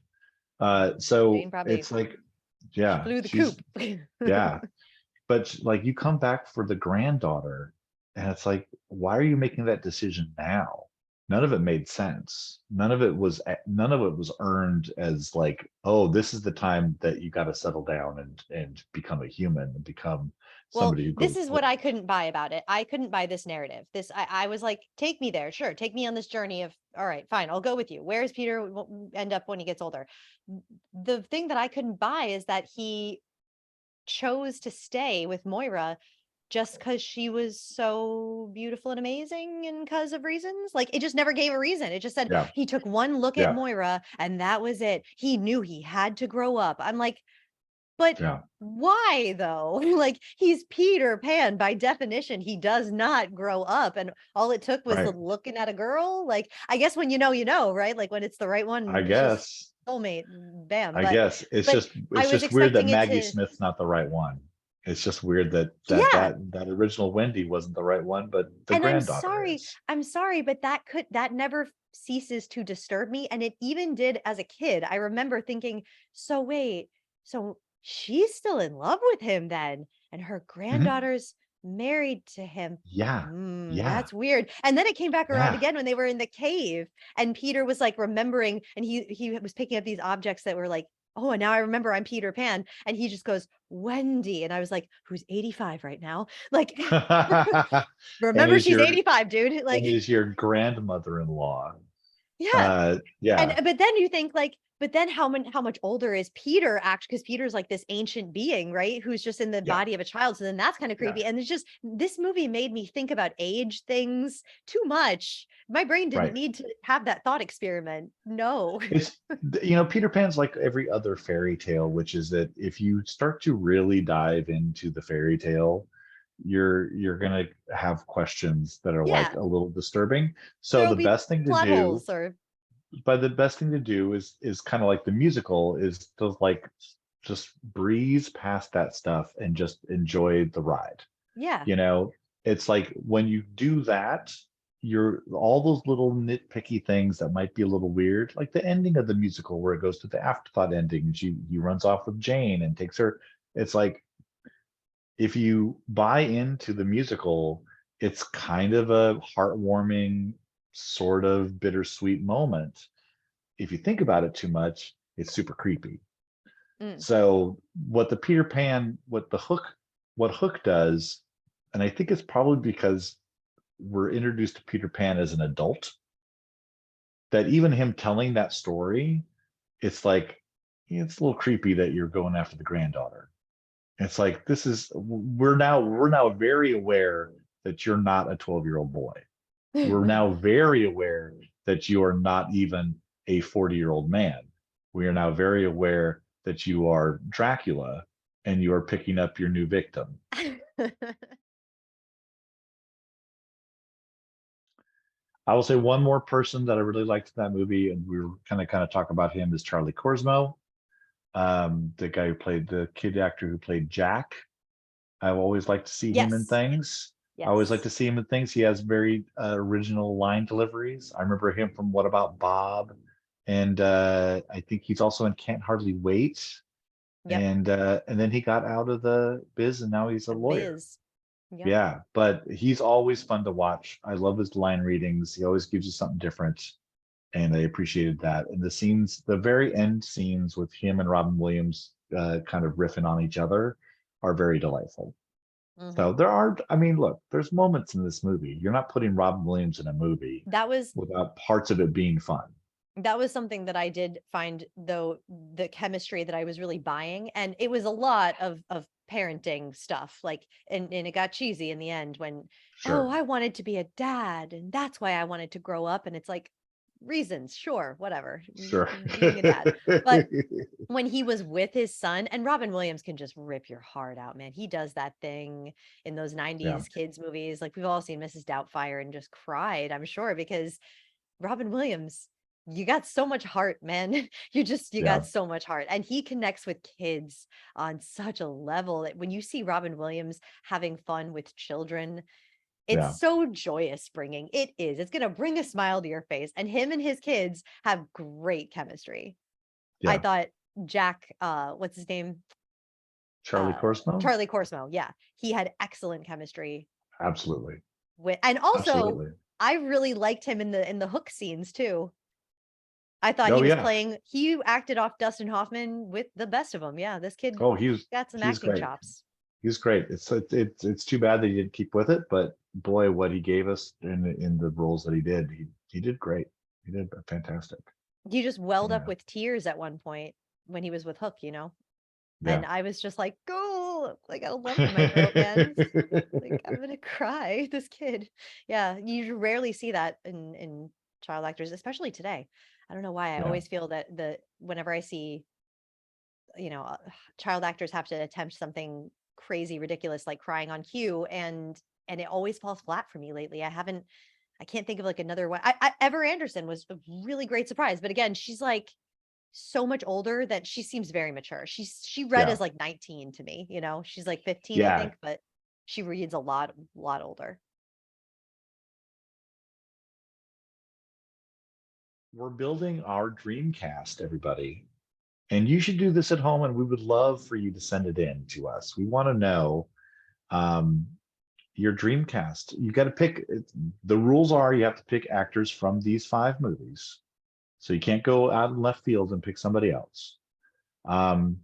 So Jane probably it's like, she yeah, flew the she's coop. yeah. But like you come back for the granddaughter, and it's like, why are you making that decision now? None of it made sense. None of it was earned as like, oh, this is the time that you got to settle down and become a human and become Well, somebody who this goes is what I couldn't buy about it. I couldn't buy this narrative. I was like, take me there. Sure. Take me on this journey of, all right, fine. I'll go with you. Where's Peter end up when he gets older? The thing that I couldn't buy is that he chose to stay with Moira just because she was so beautiful and amazing and because of reasons. Like it just never gave a reason. It just said yeah, he took one look at yeah, Moira and that was it. He knew he had to grow up. I'm like, but yeah, why though? Like he's Peter Pan by definition. He does not grow up, and all it took was right. looking at a girl. Like I guess when you know, right? Like when it's the right I one, it's just guess. soulmate, bam. I But guess it's but just I it's was just weird that expecting it Maggie to, Smith's not the right one. It's just weird that yeah. original Wendy wasn't the right one, but the And granddaughter is. I'm sorry, but that never ceases to disturb me. And it even did as a kid. I remember thinking, so wait, so she's still in love with him then, and her Mhm. granddaughter's married to him. Yeah, yeah, That's weird. And then it came back around yeah. again when they were in the cave, and Peter was like remembering, and he was picking up these objects that were like, oh, and now I remember I'm Peter Pan. And he just goes, Wendy. And I was like, who's 85 right now? Like, and remember is she's your 85, dude. and Like, is your grandmother-in-law. yeah. And Yeah, but then you think like, but then how much older is Peter actually? Because Peter's like this ancient being, right? Who's just in the yeah, body of a child. So then that's kind of yeah. creepy. And it's just this movie made me think about age things too much. My brain didn't Right. need to have that thought experiment. No. It's Peter Pan's like every other fairy tale, which is that if you start to really dive into the fairy tale, you're gonna have questions that are like Yeah. a little disturbing. So There'll the be best thing to plot do, holes or but the best thing to do is kind of like the musical, is to like just breeze past that stuff and just enjoy the ride. yeah. You know, it's like when you do that, you're all those little nitpicky things that might be a little weird, like the ending of the musical where it goes to the afterthought ending and he runs off with Jane and takes her. It's like if you buy into the musical, it's kind of a heartwarming, sort of bittersweet moment. If you think about it too much, it's super creepy. Mm. So what Hook does, and I think it's probably because we're introduced to Peter Pan as an adult, that even him telling that story, it's like it's a little creepy that you're going after the granddaughter. It's like we're now very aware that you're not a 12-year-old boy. We're Right. now very aware that you are not even a 40-year-old man. We are now very aware that you are Dracula and you are picking up your new victim. I will say one more person that I really liked in that movie, and we were kind of talk about him, is Charlie Korsmo, the guy who played the kid actor who played Jack. I've always liked to see him in Yes. things. I always like Yes. to see him in things. He has very original line deliveries. I remember him from What About Bob? And I think he's also in Can't Hardly Wait. Yep. And then he got out of the biz and now he's a The lawyer. Biz. Yep. Yeah, but he's always fun to watch. I love his line readings. He always gives you something different, and I appreciated that. And the scenes, the very end scenes with him and Robin Williams kind of riffing on each other are very delightful. So there are, I mean, look, there's moments in this movie. You're not putting Robin Williams in a movie That was without parts of it being fun. something that I did find, though, the chemistry that I was really buying, and it was a lot of parenting stuff, like, and it got cheesy in the end when, oh, Sure. I wanted to be a dad and that's why I wanted to grow up, and it's like, reasons, sure, whatever, Sure. being a dad. But when he was with his son, and Robin Williams can just rip your heart out, man. He does that thing in those Yeah. 90s kids movies. Like, we've all seen Mrs. Doubtfire and just cried, I'm sure, because Robin Williams, you got so much heart, man. You Yeah. got so much heart. And he connects with kids on such a level that when you see Robin Williams having fun with children, Yeah. it's so joyous bringing. It is. It's going to bring a smile to your face. And him and his kids have great chemistry. I Yeah. thought Jack, what's his name? Charlie Korsmo? Charlie Korsmo. Yeah. He had excellent chemistry Absolutely. with, and also Absolutely. I really liked him in the Hook scenes too. I thought Oh he was yeah. playing, he acted off Dustin Hoffman with the best of them. Yeah, this kid Oh, got some he's acting great. chops. He's great. It's too bad that he didn't keep with it, but boy, what he gave us in the roles that he did great. He did fantastic. He just welled up Yeah. with tears at one point when he was with Hook, you know? Yeah. And I was just like, go, I got a lump in my throat, man. Like, I'm gonna cry. This kid. Yeah, you rarely see that in child actors, especially today. I don't know why. I Yeah. always feel that whenever I see, child actors have to attempt something crazy, ridiculous, like crying on cue, and it always falls flat for me lately. I can't think of like another one. Ever Anderson was a really great surprise, but again, she's like so much older that she seems very mature. She read Yeah. as like 19 to me, she's like 15, I Yeah. think, but she reads a lot older. We're building our dream cast, everybody. And you should do this at home, and we would love for you to send it in to us. We want to know um, your dream cast. You got to pick. The rules are you have to pick actors from these 5 movies. So you can't go out in left field and pick somebody else. Um,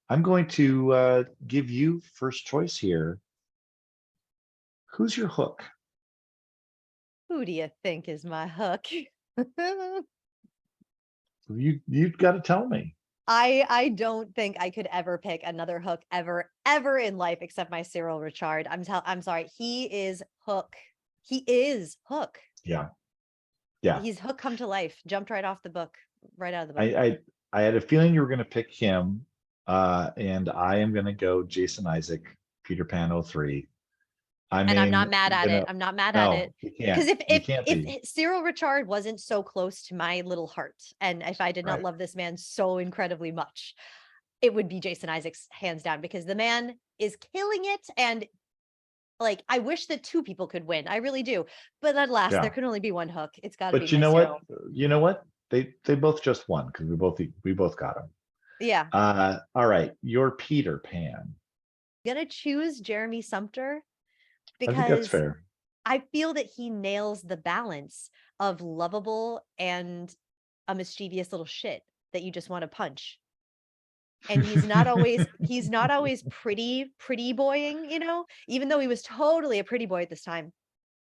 I'm going to give you first choice here. Who's your Hook? Who do you think is my Hook? You've got to tell me. I don't think I could ever pick another Hook ever in life except my Cyril Richard. I'm sorry. He is Hook. He is Hook. Yeah. Yeah. He's Hook come to life. Jumped right off the book, right out of the book. I had a feeling you were going to pick him, and I am going to go Jason Isaac, Peter Pan 03. I And I'm mean, not mad at it. I'm not mad at no, it. you Because can't. You can't be. if Cyril Richard wasn't so close to my little heart, and if I did not Right. love this man so incredibly much, it would be Jason Isaacs hands down, because the man is killing it. And like, I wish that 2 people could win. I really do. But alas, Yeah. there can only be one Hook. It's got to be But you my know Cyril. what? You know what? They both just won because we both got him. Yeah. All right, you're Peter Pan. Gonna choose Jeremy Sumpter I think that's because fair. I feel that he nails the balance of lovable and a mischievous little shit that you just want to punch. And he's not always pretty boying, even though he was totally a pretty boy at this time.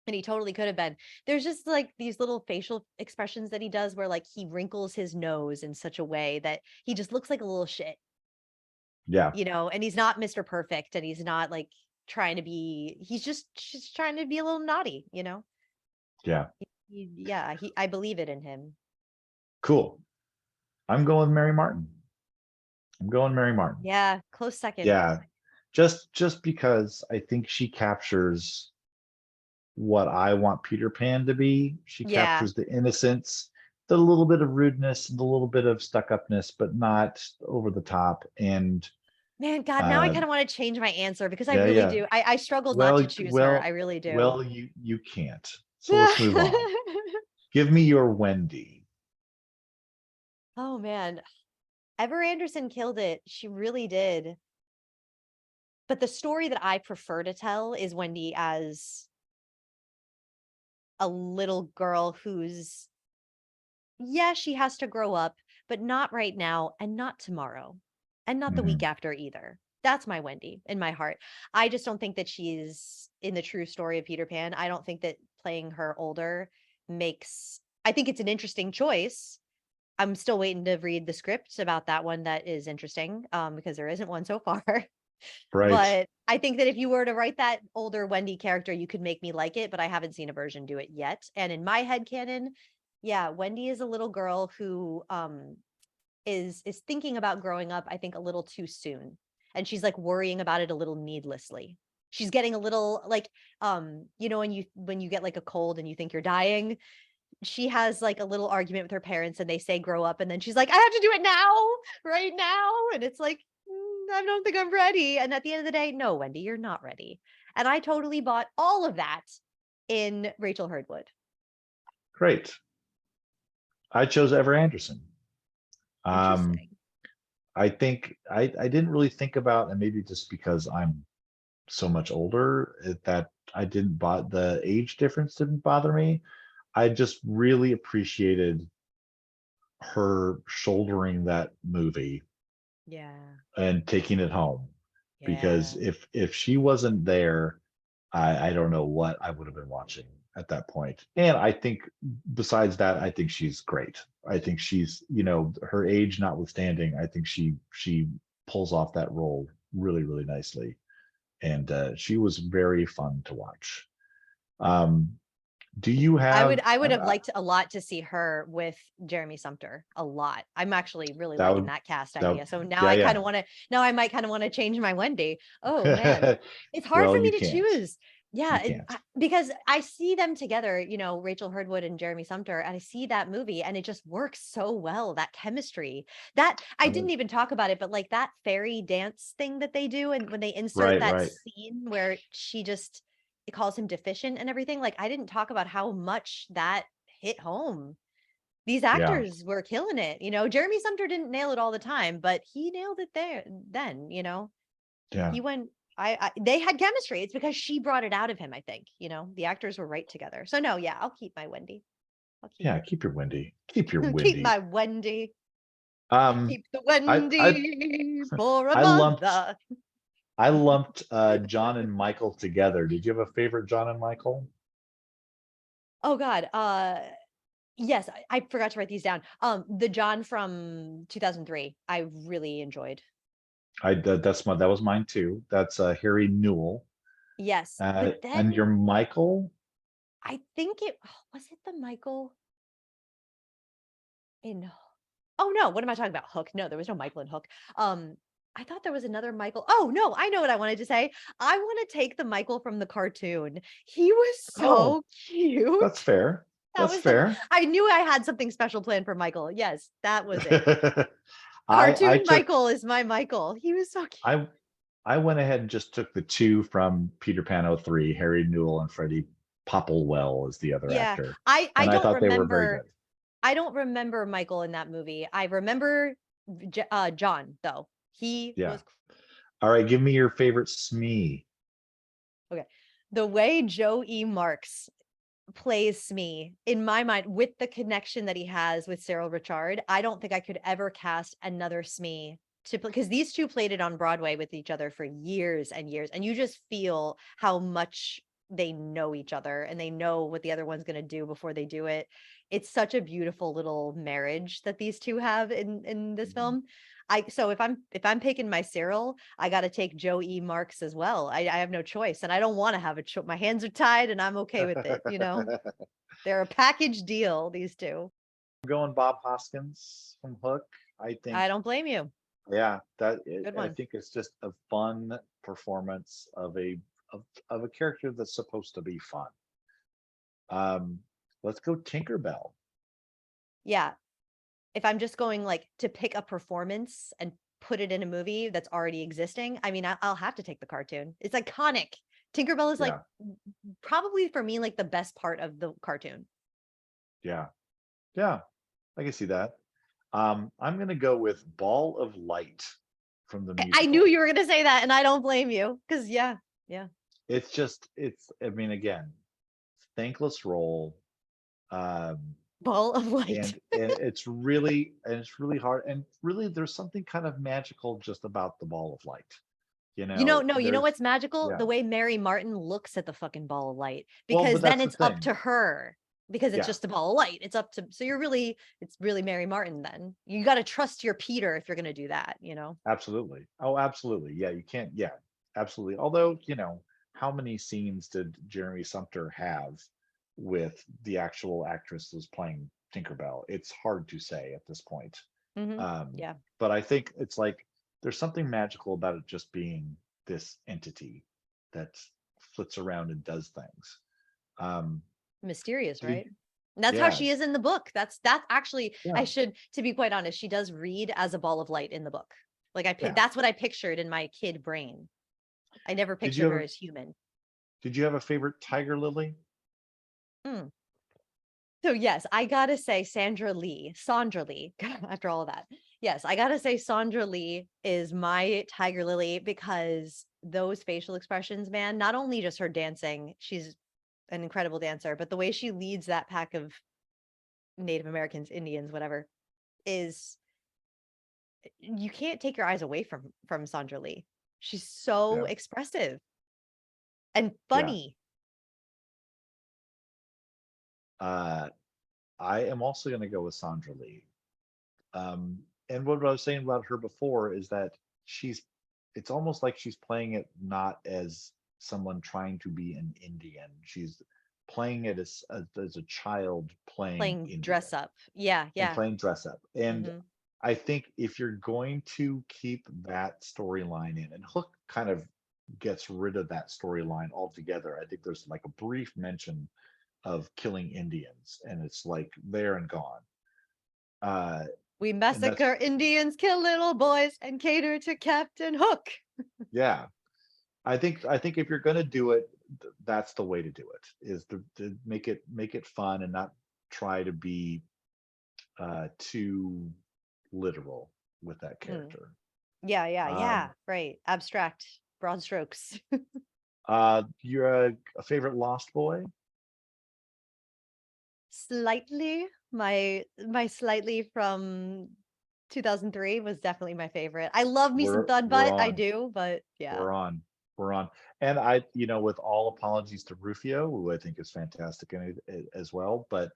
And he totally could have been. There's just like these little facial expressions that he does where like he wrinkles his nose in such a way that he just looks like a little shit, Yeah. and he's not Mr. Perfect, and he's not like he's just trying to be a little naughty, Yeah. I believe it in him. Cool. I'm going Mary Martin. I'm going Mary Martin. Yeah, close second. Yeah. Just because I think she captures what I want Peter Pan to be. She Yeah. captures the innocence, the little bit of rudeness, the little bit of stuck-upness, but not over the top. And Man, God, now I uh, kind of want to change my answer because I yeah, really yeah. do. I struggled not to Well, choose her. I well, really do. well, you can't. So let's move on. Give me your Wendy. Oh man. Ever Anderson killed it. She really did. But the story that I prefer to tell is Wendy as a little girl who's, yeah, she has to grow up, but not right now and not tomorrow and not the week Mhm. after either. That's my Wendy in my heart. I just don't think that she's in the true story of Peter Pan. I don't think that playing her older makes, I think it's an interesting choice. I'm still waiting to read the script about that one that is interesting, because there isn't one so far. Right. But I think that if you were to write that older Wendy character, you could make me like it, but I haven't seen a version do it yet. And in my head canon, yeah, Wendy is a little girl who is thinking about growing up, I think a little too soon. And she's like worrying about it a little needlessly. She's getting a little like when you get like a cold and you think you're dying, she has like a little argument with her parents and they say grow up and then she's like I have to do it now, right now, and it's like I don't think I'm ready, and at the end of the day, no, Wendy, you're not ready. And I totally bought all of that in Rachel Hurdwood. Great. I chose Ever Anderson. Um, Interesting. I think I didn't really think about, and maybe just because I'm so much older, that I didn't bother, the age difference didn't bother me. I just really appreciated her shouldering that movie Yeah. and taking it home. Because Yeah. if she wasn't there, I don't know what I would have been watching at that point. And I think besides that, I think she's great. I think she's, her age notwithstanding, I think she pulls off that role really, really nicely. And she was very fun to watch. Um, do you have I would have liked a lot to see her with Jeremy Sumpter, a lot. I'm actually really that liking would that cast that idea. So now yeah, I kind of yeah. want to, now I might kind of want to change my Wendy. Oh man. It's hard for Well, you me to can't. choose. Yeah, You can't. because I see them together, Rachel Hurdwood and Jeremy Sumpter, and I see that movie and it just works so well, that chemistry. That I I'm a- didn't even talk about it, but like that fairy dance thing that they do and when they insert right, that right. scene where she just it calls him deficient and everything, like I didn't talk about how much that hit home. These Yeah, actors were killing it. Jeremy Sumpter didn't nail it all the time, but he nailed it there then. yeah, He went they had chemistry. It's because she brought it out of him, I think. The actors were right together. So no, yeah, I'll keep my Wendy. I'll keep yeah. it. Keep your Wendy. Keep your Keep Wendy. my Wendy. Um, Keep the I Wendy for a I lumped mother. I lumped John and Michael together. Did you have a favorite John and Michael? Oh God. Yes, I forgot to write these down. The John from 2003, I really enjoyed. That was mine too. That's Harry Newell. Yes, but And then your Michael? I think it was it the Michael in Oh no, what am I talking about? Hook. No, there was no Michael in Hook. I thought there was another Michael. Oh no, I know what I wanted to say. I want to take the Michael from the cartoon. He was Oh, so cute. that's fair. That That's was the fair. I knew I had something special planned for Michael. Yes, that was it. I Cartoon took Michael is my Michael. He was so cute. I I went ahead and just took the two from Peter Pan '03, Harry Newell and Freddie Popplewell as the other Yeah, actor. I And I don't thought they were very remember good. I don't remember Michael in that movie. I remember John though. He Yeah. was All right, give me your favorite Smee. okay. The way Joe E. Marks plays Smee in my mind with the connection that he has with Cyril Richard, I don't think I could ever cast another Smee to play because these two played it on Broadway with each other for years and years, and you just feel how much they know each other and they know what the other one's going to do before they do it. It's such a beautiful little marriage that these two have in this Mhm. film. So if I'm picking my Cyril, I got to take Joe E. Marks as well. I have no choice, and I don't want to have a choice. My hands are tied, and I'm okay with it. They're a package deal. These two. I'm going Bob Hoskins from Hook. I think, I don't blame you. yeah, Good I one. think it's just a fun performance of a character that's supposed to be fun. Let's go Tinkerbell. Yeah. If I'm just going like to pick a performance and put it in a movie that's already existing, I mean, I'll have to take the cartoon. It's iconic. Tinkerbell is like Yeah, probably for me like the best part of the cartoon. yeah, yeah. I can see that. I'm gonna go with Ball of Light from the I knew musical. you were gonna say that, and I don't blame you because yeah, yeah. It's just, I mean, again, thankless role. Um, Ball of light. and it's really hard. And really, there's something kind of magical just about the Ball of Light. No, you know There's, what's magical? yeah. The way Mary Martin looks at the fucking ball of light, Well, because but then that's the it's up thing. to her because it's Yeah, just a ball of light. It's up to, so it's really Mary Martin then. You got to trust your Peter if you're going to do that, you know? absolutely. Oh, absolutely. Yeah, you can't. Yeah, absolutely. Although, how many scenes did Jeremy Sumpter have with the actual actress who's playing Tinkerbell? It's hard to say at this point. Hmm. Um, Yeah. but I think it's like there's something magical about it just being this entity that flits around and does things. Um, Mysterious, did, right? And that's how yeah, she is in the book. That's actually, yeah, I should, to be quite honest, she does read as a ball of light in the book. Like yeah. that's what I pictured in my kid brain. I never Did you pictured have her a as human. Did you have a favorite Tiger Lily? Hmm. So yes, I gotta say Sandra Lee, after all of that. Yes, I gotta say Sandra Lee is my Tiger Lily because those facial expressions, man, not only just her dancing, she's an incredible dancer, but the way she leads that pack of Native Americans, Indians, whatever, is you can't take your eyes away from Sandra Lee. She's so Yeah, expressive and yeah. funny. Uh, I am also going to go with Sandra Lee. And what I was saying about her before is that she's, it's almost like she's playing it not as someone trying to be an Indian. She's playing it as a child playing Playing Indian dress up. Yeah, and yeah. playing dress up. And Hmm. I think if you're going to keep that storyline in, and Hook kind of gets rid of that storyline altogether, I think there's like a brief mention of killing Indians, and it's like there and gone. Uh, We and that's massacre Indians, kill little boys, and cater to Captain Hook. Yeah, I think if you're gonna do it, that's the way to do it. Is to make it fun and not try to be too literal with that Mm. character. Yeah, yeah, yeah. Um, Right. Abstract, broad strokes. you're a favorite Lost Boy? Slightly, my slightly from 2003 was definitely my favorite. I love me some Thud We're Butt, I on. do, but yeah. We're on. We're on. And with all apologies to Rufio, who I think is fantastic in it as well, but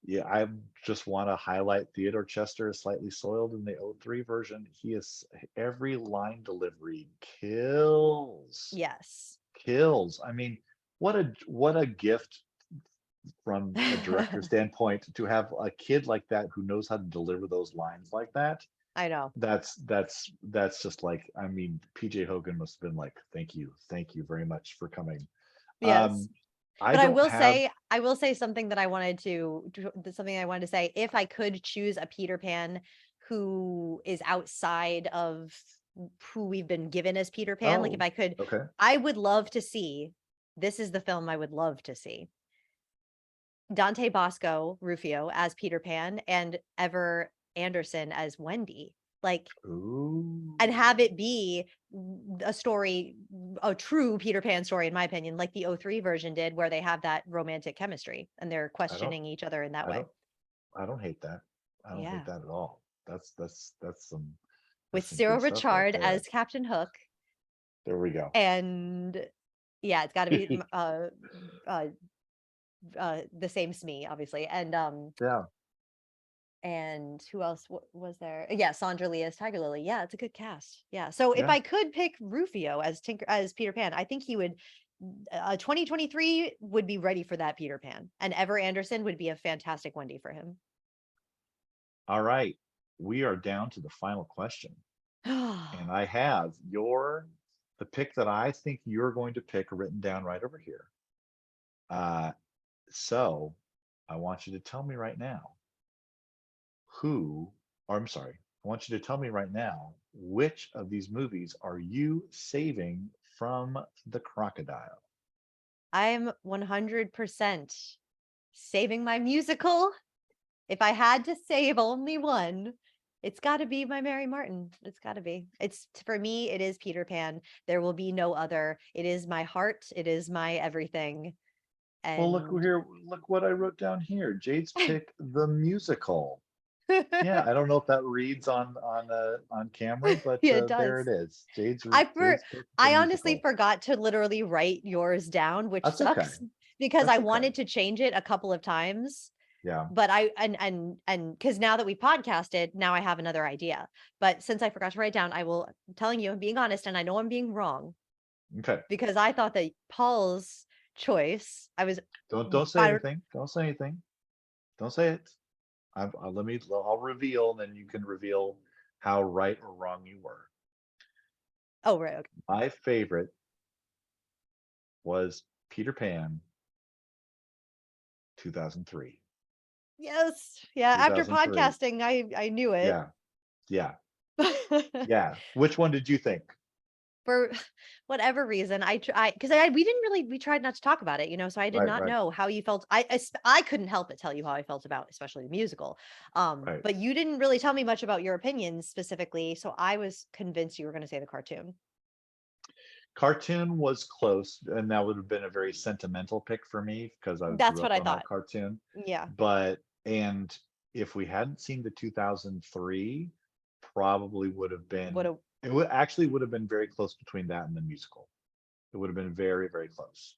yeah, I just want to highlight Theodore Chester is slightly soiled in the '03 version. He is every line delivery kills, Yes. kills. I mean, what a gift from a director standpoint to have a kid like that who knows how to deliver those lines like that. I know. That's just like, I mean, PJ Hogan must have been like, thank you very much for coming. Yes. Um, I But don't have. I will say something that something I wanted to say. If I could choose a Peter Pan who is outside of who we've been given as Peter Pan, like if Oh, I could, okay. I would love to see, this is the film I would love to see. Dante Bosco Rufio as Peter Pan and Ever Anderson as Wendy. Like, Ooh. and have it be a story, a true Peter Pan story, in my opinion, like the '03 version did, where they have that romantic chemistry and they're I don't, questioning each other in that I way. don't, I don't hate that. I don't hate Yeah. that at all. That's With some Cyril good stuff right Richard there. as Captain Hook. There we go. And yeah, it's got to be uh, the same Smee, obviously. Yeah, And who else was there? Yeah, Sandra Lee as Tiger Lily. Yeah, it's a good cast. Yeah. So if yeah. I could pick Rufio as Peter Pan, I think he would 2023 would be ready for that Peter Pan. And Ever Anderson would be a fantastic Wendy for him. All right. We are down to the final question. And I have the pick that I think you're going to pick written down right over here. Uh, So I want you to tell me right now I'm sorry, I want you to tell me right now which of these movies are you saving from the crocodile? I'm 100% saving my musical. If I had to save only one, it's got to be my Mary Martin. It's got to be. It's for me, it is Peter Pan. There will be no other. It is my heart. It is my everything. Well, look And here, look what I wrote down here. Jade's pick the musical. Yeah, I don't know if that reads on camera, but yeah, it there it does. is. I for Jade's picked the I honestly musical. forgot to literally write yours down, which That's okay. sucks because I That's okay. wanted to change it a couple of times. Yeah. But I and because now that we podcasted, now I have another idea. But since I forgot to write down, I will I'm telling you, I'm being honest, and I know I'm being wrong Okay. because I thought that Paul's choice, I was Don't say by anything. Don't say anything. Don't say it. I'll reveal, and then you can reveal how right or wrong you were. oh right, okay. My favorite was Peter Pan 2003. Yes. Yeah, after 2003. podcasting, I knew it. Yeah. Yeah. Yeah. Which one did you think? For whatever reason, I try because we didn't really we tried not to talk about it, so I did Right, not right, know how you felt. I couldn't help but tell you how I felt about, especially the musical. right. But you didn't really tell me much about your opinions specifically, so I was convinced you were going to say the cartoon. Cartoon was close, and that would have been a very sentimental pick for me because I That's grew what up I on that thought. cartoon. Yeah, But and if we hadn't seen the 2003, probably would have would been have. it would actually would have been very close between that and the musical. It would have been very, very close.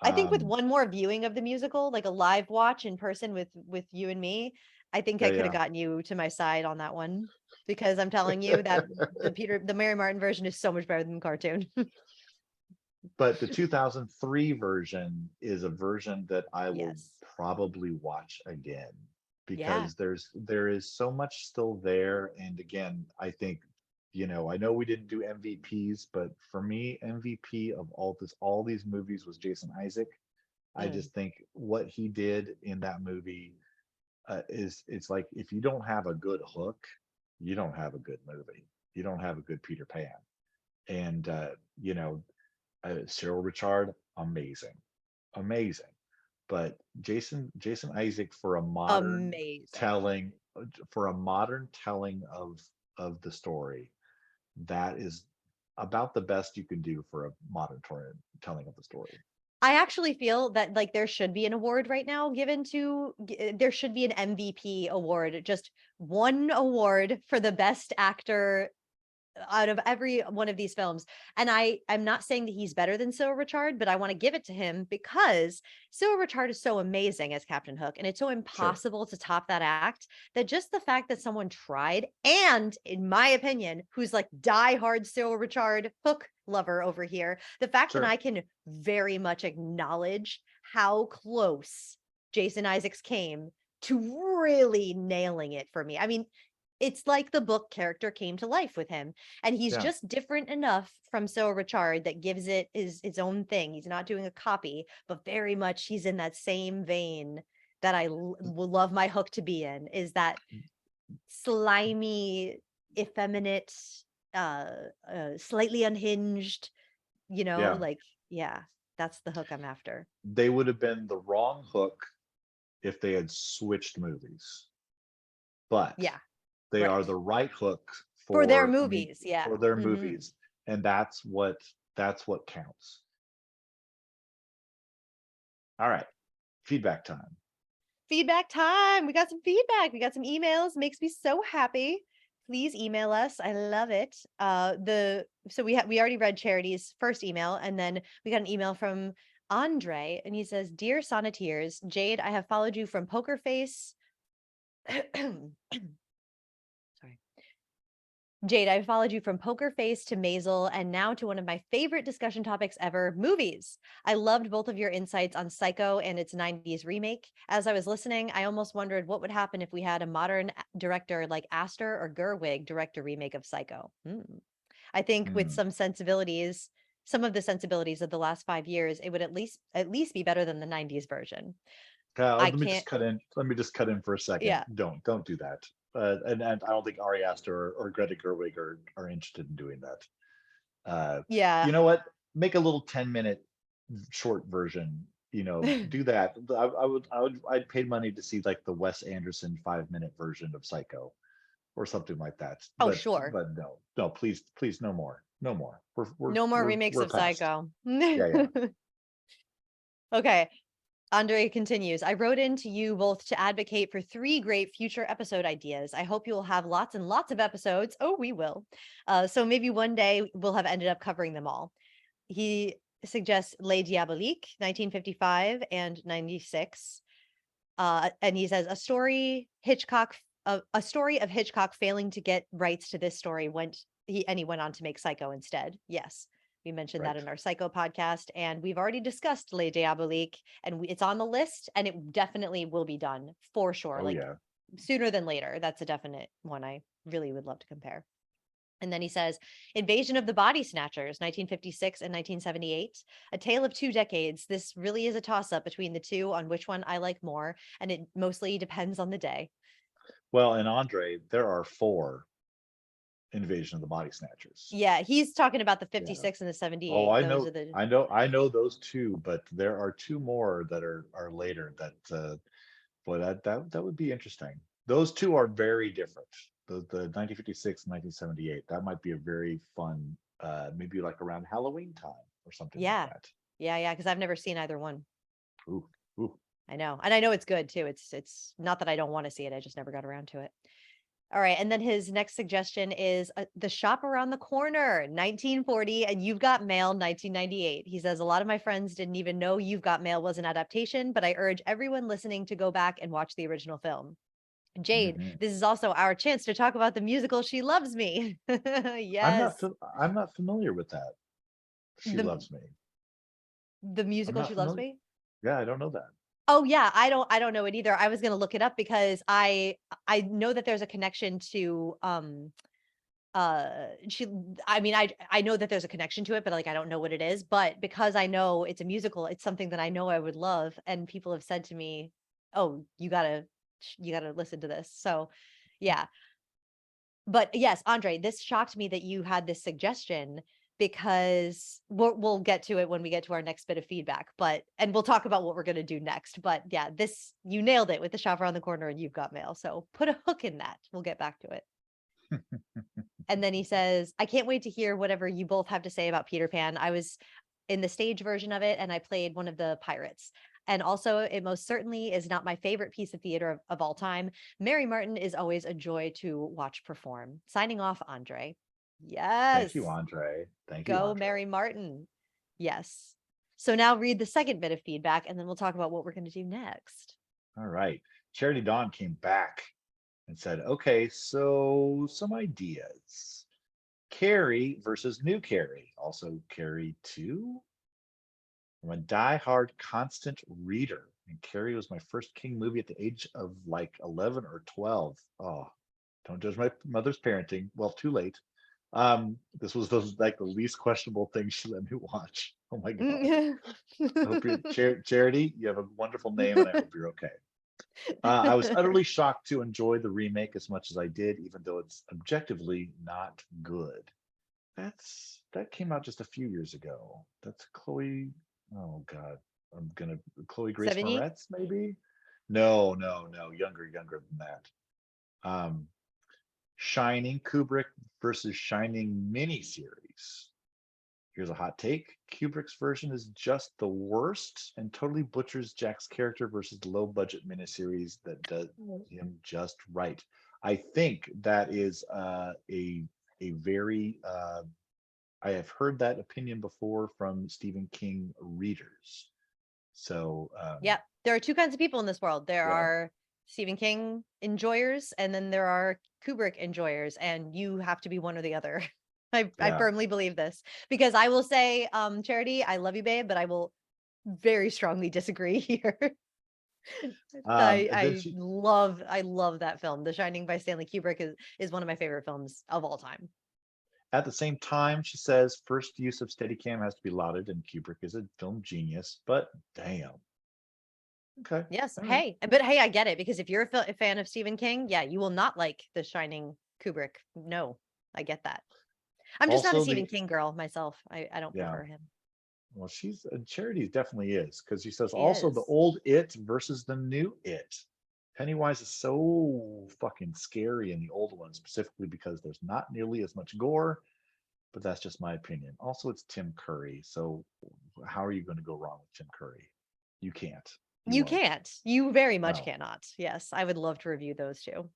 I think with Um, one more viewing of the musical, like a live watch in person with you and me, I think I could have yeah, gotten you to my side on that one because I'm telling you that yeah. the Mary Martin version is so much better than the cartoon. But the 2003 version is a version that I will Yes. probably watch again Yeah. because there is so much still there. And again, I think, I know we didn't do MVPs, but for me, MVP of all these movies was Jason Isaac. I Mm. just think what he did in that movie it's like if you don't have a good hook, you don't have a good movie. You don't have a good Peter Pan. And Cyril Richard, amazing, amazing. But Jason Isaac Amazing. for a modern telling of the story, that is about the best you can do for a modern telling of the story. I actually feel that like there should be an award right now given to there should be an MVP award, just one award for the best actor out of every one of these films. And I'm not saying that he's better than Cyril Richard, but I want to give it to him because Cyril Richard is so amazing as Captain Hook, and it's so Sure, impossible to top that act that just the fact that someone tried, and in my opinion, who's like diehard Cyril Richard Hook lover over here, the fact that sure. I can very much acknowledge how close Jason Isaacs came to really nailing it for me. I mean, it's like the book character came to life with him, and he's Yeah. just different enough from Cyril Richard that gives it his own thing. He's not doing a copy, but very much he's in that same vein that would love my Hook to be in, is that slimy, effeminate, slightly unhinged, Yeah. like, yeah, that's the Hook I'm after. They would have been the wrong Hook if they had switched movies, but Yeah, they are right. the right Hook For their for me movies, yeah. for their Hmm. movies, and that's what counts. All right, feedback time. Feedback time. We got some feedback. We got some emails. Makes me so happy. Please email us. I love it. We already read Charity's first email, and then we got an email from Andre, and he says, "Dear Sonneteers, Jade, I have followed you from Poker Face." Sorry. Jade, I followed you from Poker Face to Maisel and now to one of my favorite discussion topics ever, movies. I loved both of your insights on Psycho and its 90s remake. As I was listening, I almost wondered what would happen if we had a modern director like Astor or Gerwig direct a remake of Psycho. I think with Hmm. some sensibilities, some of the sensibilities of the last 5 years, it would at least be better than the 90s version. I Let me can't. just cut in. Let me just cut in for a second. Yeah. Don't do that. And I don't think Ari Aster or Greta Gerwig are interested in doing that. Yeah. You know what? Make a little 10-minute short version. Do that. I'd pay money to see like the Wes Anderson 5-minute version of Psycho or something like that. Oh, But sure. no, please, no more, no more. No more remakes We're of past. Psycho. Yeah. Okay. Andre continues, I wrote in to you both to advocate for 3 great future episode ideas. I hope you will have lots and lots of episodes. Oh, we will. So maybe one day we'll have ended up covering them all. He suggests Les Diaboliques, 1955 and 96. And he says a story of Hitchcock failing to get rights to this story he went on to make Psycho instead. Yes. We mentioned that Right. in our Psycho podcast, and we've already discussed Les Diaboliques, and it's on the list, and it definitely will be done for sure. Oh Like yeah. sooner than later. That's a definite one I really would love to compare. And then he says, Invasion of the Body Snatchers, 1956 and 1978. A tale of 2 decades. This really is a toss-up between the two on which one I like more, and it mostly depends on the day. Well, and Andre, there are 4 Invasion of the Body Snatchers. Yeah, he's talking about the Yeah. 56 and the Oh, 78. I Those know, are the I know those 2, but there are 2 more that are later that boy, that would be interesting. Those 2 are very different. The 1956 and 1978. That might be a very fun, maybe like around Halloween time or something like Yeah. that. Yeah, because I've never seen either one. Ooh, ooh. I know. And I know it's good too. It's not that I don't want to see it. I just never got around to it. All right. And then his next suggestion is The Shop Around the Corner, 1940, and You've Got Mail, 1998. He says, a lot of my friends didn't even know You've Got Mail was an adaptation, but I urge everyone listening to go back and watch the original film. Jade, Mhm. this is also our chance to talk about the musical She Loves Me. Yes. I'm not familiar with that. She The Loves Me. the I'm musical not She Loves familiar. Me. Yeah, I don't know that. Oh yeah, I don't know it either. I was going to look it up because I know that there's a connection to she I mean I know that there's a connection to it, but like I don't know what it is. But because I know it's a musical, it's something that I know I would love, and people have said to me, "Oh, you gotta listen to this." So yeah. But yes, Andre, this shocked me that you had this suggestion because we'll get to it when we get to our next bit of feedback, and we'll talk about what we're going to do next. But yeah, this, you nailed it with The Shop Around the Corner and You've Got Mail. So put a hook in that. We'll get back to it. And then he says, I can't wait to hear whatever you both have to say about Peter Pan. I was in the stage version of it and I played one of the pirates. And also, it most certainly is not my favorite piece of theater of all time. Mary Martin is always a joy to watch perform. Signing off, Andre. Thank Yes. you, Andre. Thank you, Go, Andre. Mary Martin. Yes. So now read the second bit of feedback and then we'll talk about what we're going to do next. All right. Charity Dawn came back and said, okay, so some ideas. Carrie versus New Carrie. Also Carrie 2. I'm a die-hard constant reader. And Carrie was my first King movie at the age of like 11 or 12. Oh, don't judge my mother's parenting. Well, too late. This was like the least questionable thing she let me watch. Oh my God. I hope you're Charity, you have a wonderful name and I hope you're okay. I was utterly shocked to enjoy the remake as much as I did, even though it's objectively not good. That came out just a few years ago. That's Chloe. Oh God, Chloe Grace 70? Moretz, maybe? No, younger than that. Shining, Kubrick versus Shining miniseries. Here's a hot take. Kubrick's version is just the worst and totally butchers Jack's character versus the low budget miniseries that does him just right. I think that is a very I have heard that opinion before from Stephen King readers. So Yep. There are 2 kinds of people in this world. There yeah, are Stephen King enjoyers and then there are Kubrick enjoyers, and you have to be one or the other. I yeah. firmly believe this because I will say, Charity, I love you, babe, but I will very strongly disagree here. Then I love that film. The Shining by Stanley Kubrick is one of my favorite films of all time. At the same time, she says first use of Steadicam has to be lauded, and Kubrick is a film genius. But damn, okay, Yes. all right. Hey, but hey, I get it, because if you're a fan of Stephen King, yeah, you will not like The Shining Kubrick. No, I get that. I'm just not a Also, Stephen the King girl myself. I don't yeah, prefer him. well, she's Charity definitely is because she says She also the is. old It versus the new It. Pennywise is so fucking scary in the old one, specifically because there's not nearly as much gore, but that's just my opinion. Also, it's Tim Curry, so how are you going to go wrong with Tim Curry? You can't. You You won't. can't. You very much No. cannot. Yes, I would love to review those two.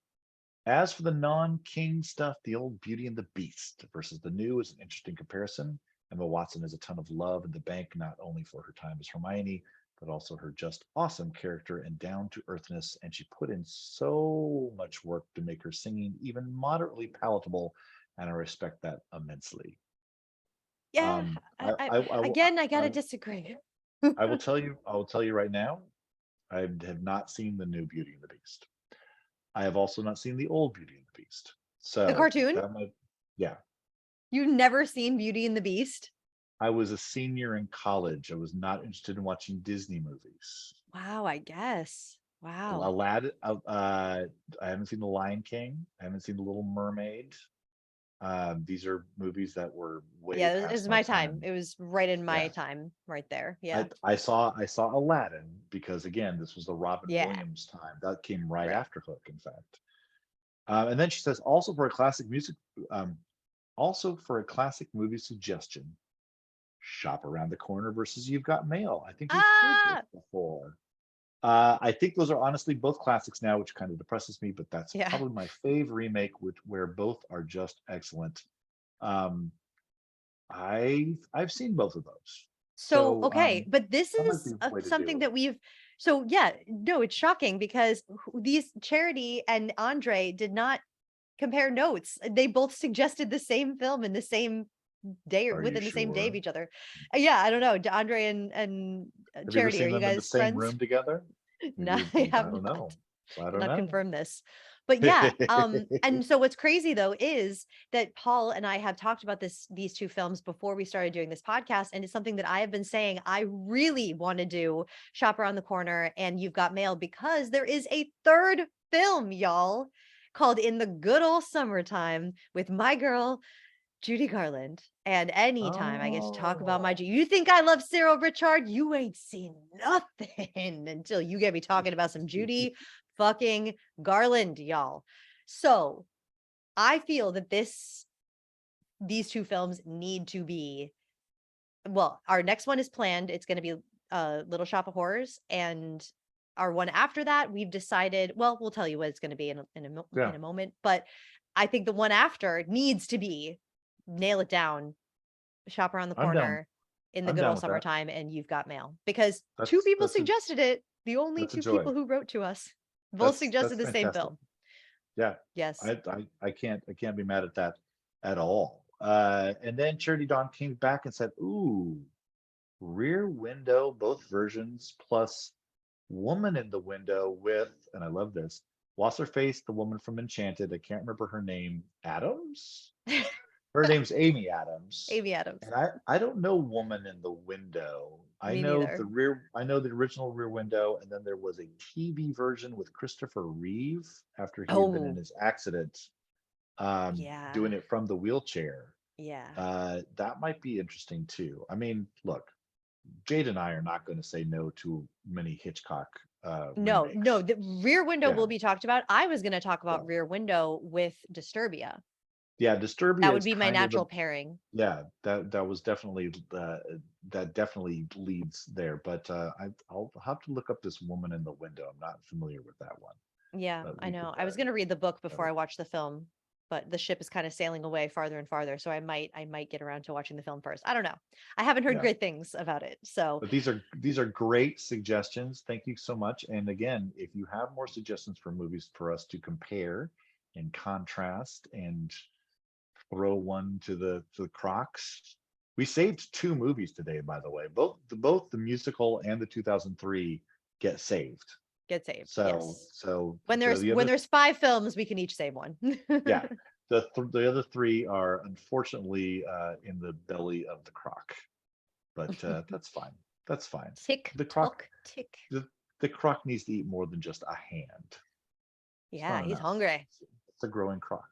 As for the non-King stuff, the old Beauty and the Beast versus the new is an interesting comparison. Emma Watson has a ton of love in the bank, not only for her time as Hermione, but also her just awesome character and down to earthness. And she put in so much work to make her singing even moderately palatable, and I respect that immensely. Yeah, Um, again, I I, gotta disagree. I will tell you, I will tell you right now, I have not seen the new Beauty and the Beast. I have also not seen the old Beauty and the Beast. The So cartoon? that might, yeah. You've never seen Beauty and the Beast? I was a senior in college. I was not interested in watching Disney movies. Wow, I guess. Wow. Aladdin, I haven't seen The Lion King. I haven't seen The Little Mermaid. These are movies that were way Yeah, it past was my my time. time. It was right in my Yeah, time, right there. Yeah. I saw Aladdin because again, this was the Robin Yeah. Williams time. That came right Right. after Hook, in fact. And then she says, um, also for a classic movie suggestion, Shop Around the Corner versus You've Got Mail. I think we've heard this Ah, before. I think those are honestly both classics now, which kind of depresses me, but that's yeah. probably my fave remake, where both are just excellent. Um, I've seen both of those, So, so okay, but this that might be is a way to something do it. that so yeah, no, it's shocking because these Charity and Andre did not compare notes. They both suggested the same film in the same day or Are you within the same day of sure? each other. Yeah, I don't know. Andre and Have you ever Charity, are seen you them in the guys same friends? room together? No, I I have don't not. know. I Did don't not know. confirm this. But yeah, and so what's crazy though is that Paul and I have talked about these two films before we started doing this podcast, and it's something that I have been saying I really want to do, Shop Around the Corner and You've Got Mail, because there is a third film, y'all, called In the Good Old Summertime with my girl Judy Garland. And anytime I get to talk about my Oh, you think I love Cyril Richard? You ain't seen nothing until you get me talking about some Judy fucking Garland, y'all. So I feel that these two films need to be, well, our next one is planned. It's going to be Little Shop of Horrors, and our one after that, we've decided, well, we'll tell you what it's going to be yeah. in a moment, but I think the one after needs to be Nail It Down, Shop Around the I'm down. Corner, In the I'm Good down Old with that. Summertime, and You've Got Mail, because two That's people that's a suggested it. The only that's a two joy. people who wrote to us both That's suggested the same fantastic. film. Yeah, Yes. I can't be mad at that at all. And then Charity Dawn came back and said, "Ooh, Rear Window, both versions, plus Woman in the Window with," and I love this. What's her face? The woman from Enchanted. I can't remember her name. Adams. Her name's Amy Adams. Amy Adams. And I don't know Woman in the Window. Me neither. I know the original Rear Window, and then there was a TV version with Christopher Reeve after he had been in Oh, his accident, yeah. doing it from the wheelchair. Yeah. That might be interesting too. I mean, look, Jade and I are not going to say no to many Hitchcock No, remakes. the Rear Window Yeah, will be talked about. I was going to talk yeah, about Rear Window with Disturbia. yeah. That Disturbia would is be my kind of the natural pairing. yeah, that was definitely that definitely leads there. But I'll have to look up this Woman in the Window. I'm not familiar with that one, Yeah, but I we could know. I was going to read the book before cover I watched the film, but the ship is kind of sailing away farther and farther, so I might get around to watching the film first. I don't know. I haven't heard yeah. great things about it. So, But these are great suggestions. Thank you so much. And again, if you have more suggestions for movies for us to compare and contrast and throw one to the Crocs. We saved two movies today, by the way. Both the musical and the 2003 get saved. get saved. So Yes. so When the there's the when other there's 5 films, we can each save one. yeah The other three are unfortunately in the belly of the croc, but that's fine. That's fine. Tick, The croc, tock, tick. the croc needs to eat more than just a hand. It's Yeah, not he's enough. hungry. It's a growing croc.